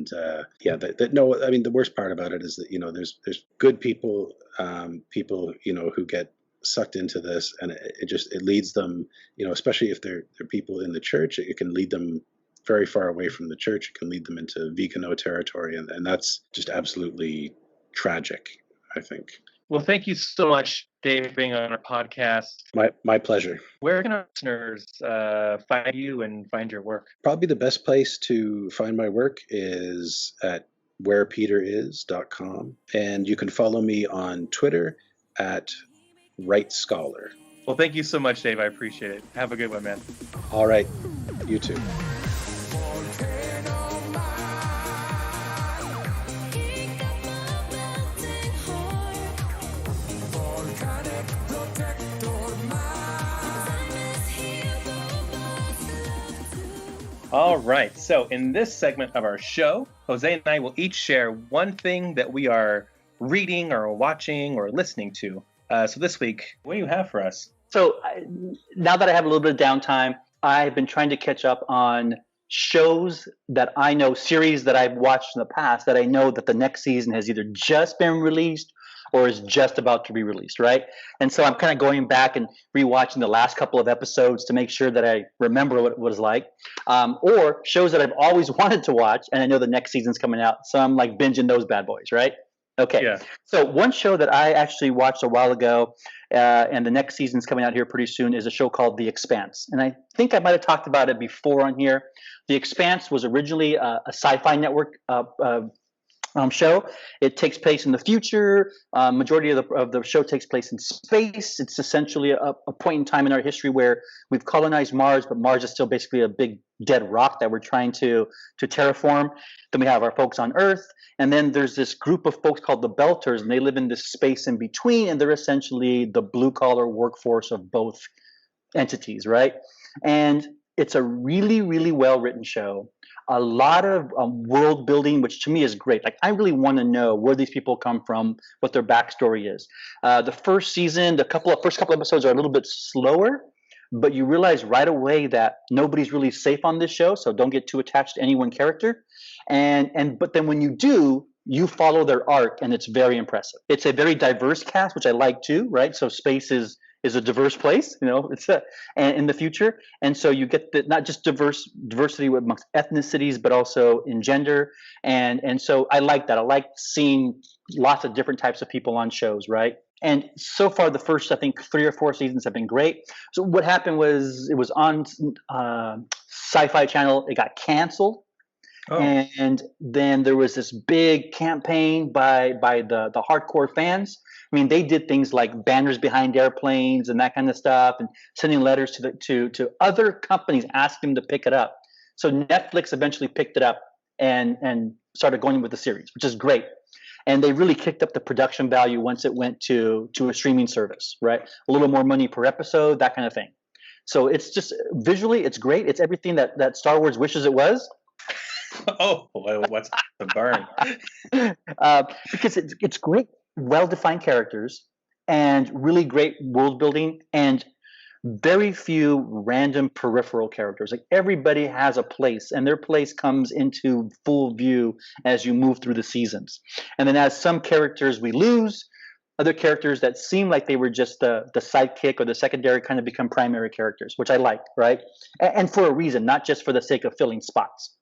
[SPEAKER 2] that no, I mean, the worst part about it is that, you know, there's good people, you know, who get sucked into this, and it leads them, you know, especially if they're people in the church, it can lead them very far away from the church. It can lead them into Vigano territory, and that's just absolutely tragic, I think.
[SPEAKER 1] Well, thank you so much, Dave, for being on our podcast.
[SPEAKER 2] My pleasure.
[SPEAKER 1] Where can our listeners find you and find your work?
[SPEAKER 2] Probably the best place to find my work is at wherepeteris.com. And you can follow me on Twitter at Right Scholar.
[SPEAKER 1] Well, thank you so much, Dave. I appreciate it. Have a good one, man.
[SPEAKER 2] All right. You too.
[SPEAKER 1] All right. So in this segment of our show, Jose and I will each share one thing that we are reading or watching or listening to. So this week, what do you have for us?
[SPEAKER 3] So now that I have a little bit of downtime, I've been trying to catch up on shows that I know, series that I've watched in the past that I know that the next season has either just been released or is just about to be released, right? And so I'm kind of going back and rewatching the last couple of episodes to make sure that I remember what it was like, or shows that I've always wanted to watch and I know the next season's coming out, so I'm like binging those bad boys, right? Okay. Yeah. So one show that I actually watched a while ago, and the next season's coming out here pretty soon, is a show called The Expanse. And I think I might have talked about it before on here. The Expanse was originally a sci-fi network show. It takes place in the future. Majority of the show takes place in space. It's essentially a point in time in our history where we've colonized Mars, but Mars is still basically a big dead rock that we're trying to terraform. Then we have our folks on Earth, and then there's this group of folks called the Belters, and they live in this space in between, and they're essentially the blue-collar workforce of both entities, right? And it's a really, really well-written show. A lot of world building, which to me is great. Like, I really want to know where these people come from, what their backstory is. The first season, first couple episodes are a little bit slower, but you realize right away that nobody's really safe on this show, so don't get too attached to any one character. But then when you do, you follow their arc, and it's very impressive. It's a very diverse cast, which I like too, right? So space is is a diverse place, and in the future. And so you get not just diversity amongst ethnicities, but also in gender. And so I like that. I like seeing lots of different types of people on shows, right? And so far, the first, I think, 3 or 4 seasons have been great. So what happened was it was on Sci-Fi Channel. It got canceled. Oh. And then there was this big campaign by the hardcore fans. I mean, they did things like banners behind airplanes and that kind of stuff, and sending letters to other companies asking them to pick it up. So Netflix eventually picked it up and started going with the series, which is great. And they really kicked up the production value once it went to a streaming service, right? A little more money per episode, that kind of thing. So it's just visually, it's great. It's everything that Star Wars wishes it was.
[SPEAKER 1] Oh, what's the burn?
[SPEAKER 3] Because it's great, well-defined characters and really great world building and very few random peripheral characters. Like everybody has a place, and their place comes into full view as you move through the seasons. And then as some characters we lose, other characters that seem like they were just the sidekick or the secondary kind of become primary characters, which I like, right? And for a reason, not just for the sake of filling spots.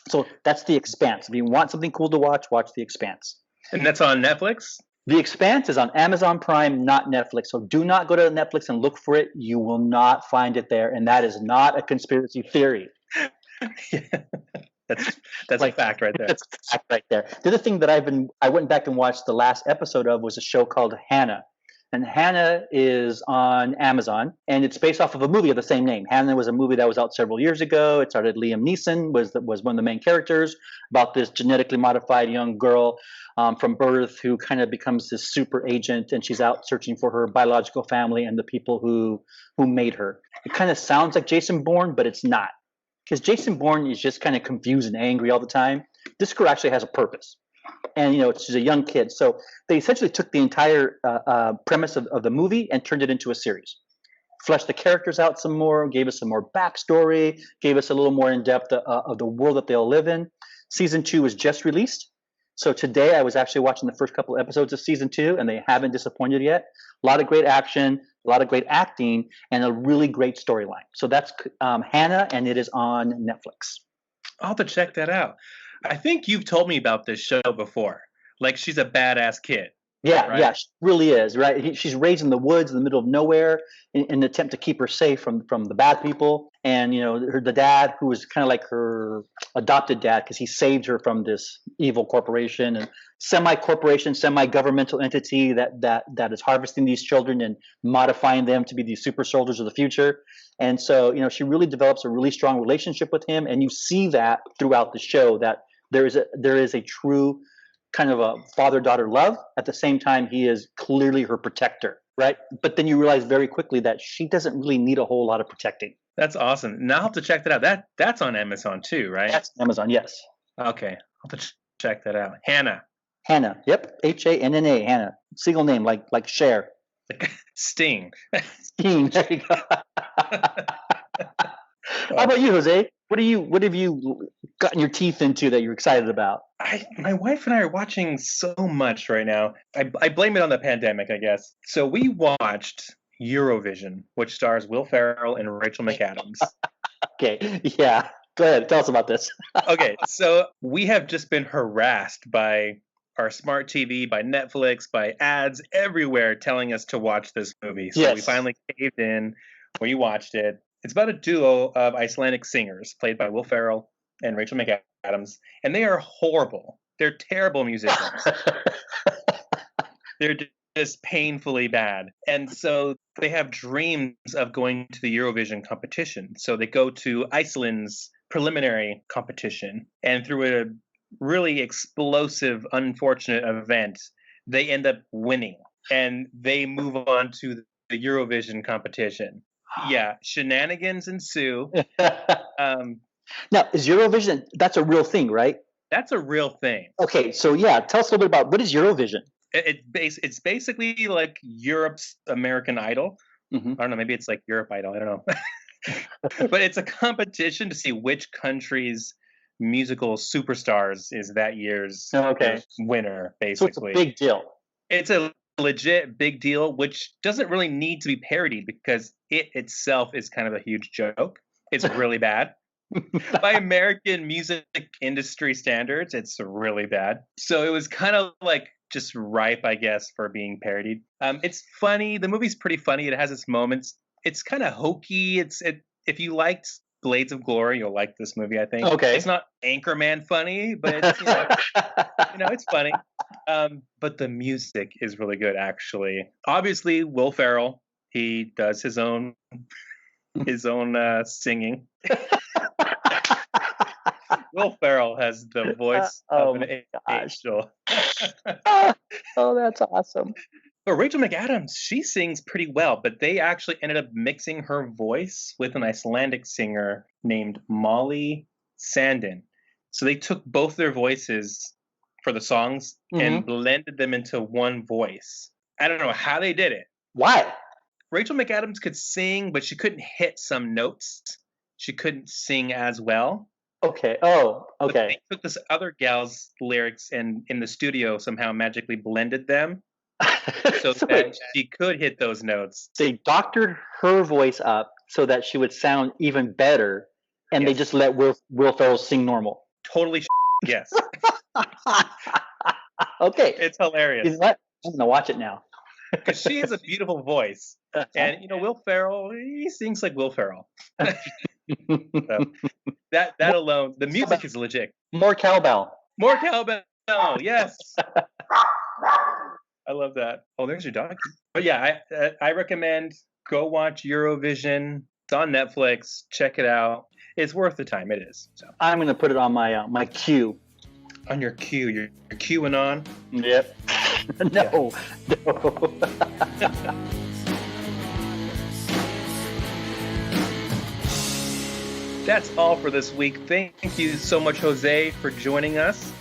[SPEAKER 3] So that's The Expanse. If you want something cool to watch The Expanse.
[SPEAKER 1] And that's on Netflix?
[SPEAKER 3] The Expanse is on Amazon Prime, not Netflix. So do not go to Netflix and look for it. You will not find it there. And that is not a conspiracy theory.
[SPEAKER 1] Yeah. That's like, a fact right there.
[SPEAKER 3] That's a fact right there. The other thing that I went back and watched the last episode of was a show called Hannah. And Hannah is on Amazon, and it's based off of a movie of the same name. Hannah was a movie that was out several years ago. It started Liam Neeson was one of the main characters, about this genetically modified young girl from birth who kind of becomes this super agent, and she's out searching for her biological family and the people who made her. It kind of sounds like Jason Bourne, but it's not, because Jason Bourne is just kind of confused and angry all the time. This girl actually has a purpose. And, she's a young kid. So they essentially took the entire premise of the movie and turned it into a series. Fleshed the characters out some more, gave us some more backstory, gave us a little more in-depth of the world that they'll live in. Season 2 was just released. So today I was actually watching the first couple of episodes of Season 2, and they haven't disappointed yet. A lot of great action, a lot of great acting, and a really great storyline. So that's Hannah, and it is on Netflix.
[SPEAKER 1] I'll have to check that out. I think you've told me about this show before. Like, she's a badass kid.
[SPEAKER 3] Yeah,
[SPEAKER 1] right?
[SPEAKER 3] Yeah, she really is, right? She's raised in the woods in the middle of nowhere in an attempt to keep her safe from the bad people. And, the dad, who was kind of like her adopted dad, because he saved her from this evil corporation and semi-corporation, semi-governmental entity that is harvesting these children and modifying them to be these super soldiers of the future. And so, she really develops a really strong relationship with him. And you see that throughout the show, that there is a true kind of a father-daughter love. At the same time, he is clearly her protector, right? But then you realize very quickly that she doesn't really need a whole lot of protecting.
[SPEAKER 1] That's awesome. Now I'll have to check that out. That's on Amazon too, right?
[SPEAKER 3] That's Amazon, yes.
[SPEAKER 1] Okay. I'll have to check that out. Hannah.
[SPEAKER 3] Yep. Hanna. Hannah. Single name, like Cher.
[SPEAKER 1] Sting.
[SPEAKER 3] Sting. There you go. How about you, Jose? What have you gotten your teeth into that you're excited about?
[SPEAKER 1] My wife and I are watching so much right now. I blame it on the pandemic, I guess. So we watched Eurovision, which stars Will Ferrell and Rachel McAdams.
[SPEAKER 3] Okay, yeah. Go ahead, tell us about this.
[SPEAKER 1] Okay, so we have just been harassed by our smart TV, by Netflix, by ads everywhere telling us to watch this movie. So we finally caved in. We watched it. It's about a duo of Icelandic singers played by Will Ferrell and Rachel McAdams, and they are horrible. They're terrible musicians. They're just painfully bad. And so they have dreams of going to the Eurovision competition. So they go to Iceland's preliminary competition, and through a really explosive, unfortunate event, they end up winning, and they move on to the Eurovision competition. Yeah, shenanigans ensue.
[SPEAKER 3] Now, is Eurovision, that's a real thing, right?
[SPEAKER 1] That's a real thing.
[SPEAKER 3] Okay, so yeah, tell us a little bit about, what is Eurovision?
[SPEAKER 1] It's basically like Europe's American Idol. Mm-hmm. I don't know, maybe it's like Europe Idol, I don't know. But it's a competition to see which country's musical superstars is that year's winner, basically.
[SPEAKER 3] So it's a big deal.
[SPEAKER 1] It's a legit big deal, which doesn't really need to be parodied because it itself is kind of a huge joke. It's really bad. By American music industry standards, it's really bad. So it was kind of like just ripe, I guess, for being parodied. It's funny. The movie's pretty funny. It has its moments. It's kind of hokey. If you liked Blades of Glory, you'll like this movie, I think.
[SPEAKER 3] Okay.
[SPEAKER 1] It's not Anchorman funny, but it's, it's funny. But the music is really good, actually. Obviously, Will Ferrell, he does his own singing. Will Ferrell has the voice of an angel.
[SPEAKER 3] Oh, that's awesome.
[SPEAKER 1] But Rachel McAdams, she sings pretty well, but they actually ended up mixing her voice with an Icelandic singer named Molly Sandin. So they took both their voices for the songs and blended them into one voice. I don't know how they did it.
[SPEAKER 3] Why?
[SPEAKER 1] Rachel McAdams could sing, but she couldn't hit some notes. She couldn't sing as well.
[SPEAKER 3] Okay. Oh,
[SPEAKER 1] But
[SPEAKER 3] okay.
[SPEAKER 1] they took this other gal's lyrics and in the studio somehow magically blended them so that she could hit those notes.
[SPEAKER 3] They doctored her voice up so that she would sound even better, and they just let Will Ferrell sing normal.
[SPEAKER 1] Totally yes.
[SPEAKER 3] Okay.
[SPEAKER 1] It's hilarious.
[SPEAKER 3] You know what? I'm going to watch it now.
[SPEAKER 1] Because she has a beautiful voice. And, Will Ferrell, he sings like Will Ferrell. So, that alone, the music is legit.
[SPEAKER 3] More cowbell.
[SPEAKER 1] More cowbell, yes. I love that. Oh, there's your dog. But yeah, I recommend go watch Eurovision. It's on Netflix. Check it out. It's worth the time. It is. So
[SPEAKER 3] I'm going to put it on my queue.
[SPEAKER 1] on your queue, your QAnon.
[SPEAKER 3] Yep. No.
[SPEAKER 1] That's all for this week. Thank you so much, Jose, for joining us.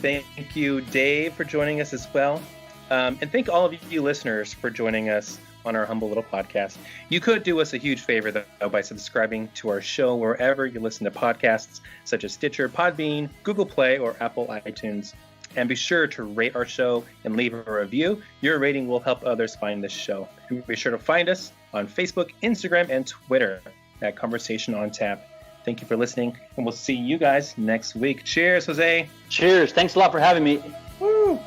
[SPEAKER 1] Thank you, Dave, for joining us as well. And thank all of you listeners for joining us on our humble little podcast. You could do us a huge favor, though, by subscribing to our show wherever you listen to podcasts, such as Stitcher, Podbean, Google Play, or Apple iTunes. And be sure to rate our show and leave a review. Your rating will help others find this show. And be sure to find us on Facebook, Instagram, and Twitter at Conversation on Tap. Thank you for listening, and we'll see you guys next week. Cheers, Jose.
[SPEAKER 3] Cheers. Thanks a lot for having me.
[SPEAKER 1] Woo!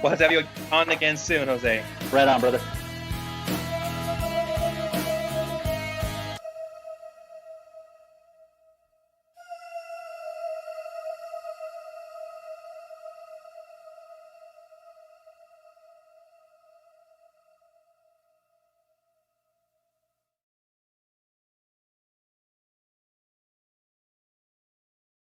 [SPEAKER 1] We'll have to have you on again soon, Jose.
[SPEAKER 3] Right on, brother.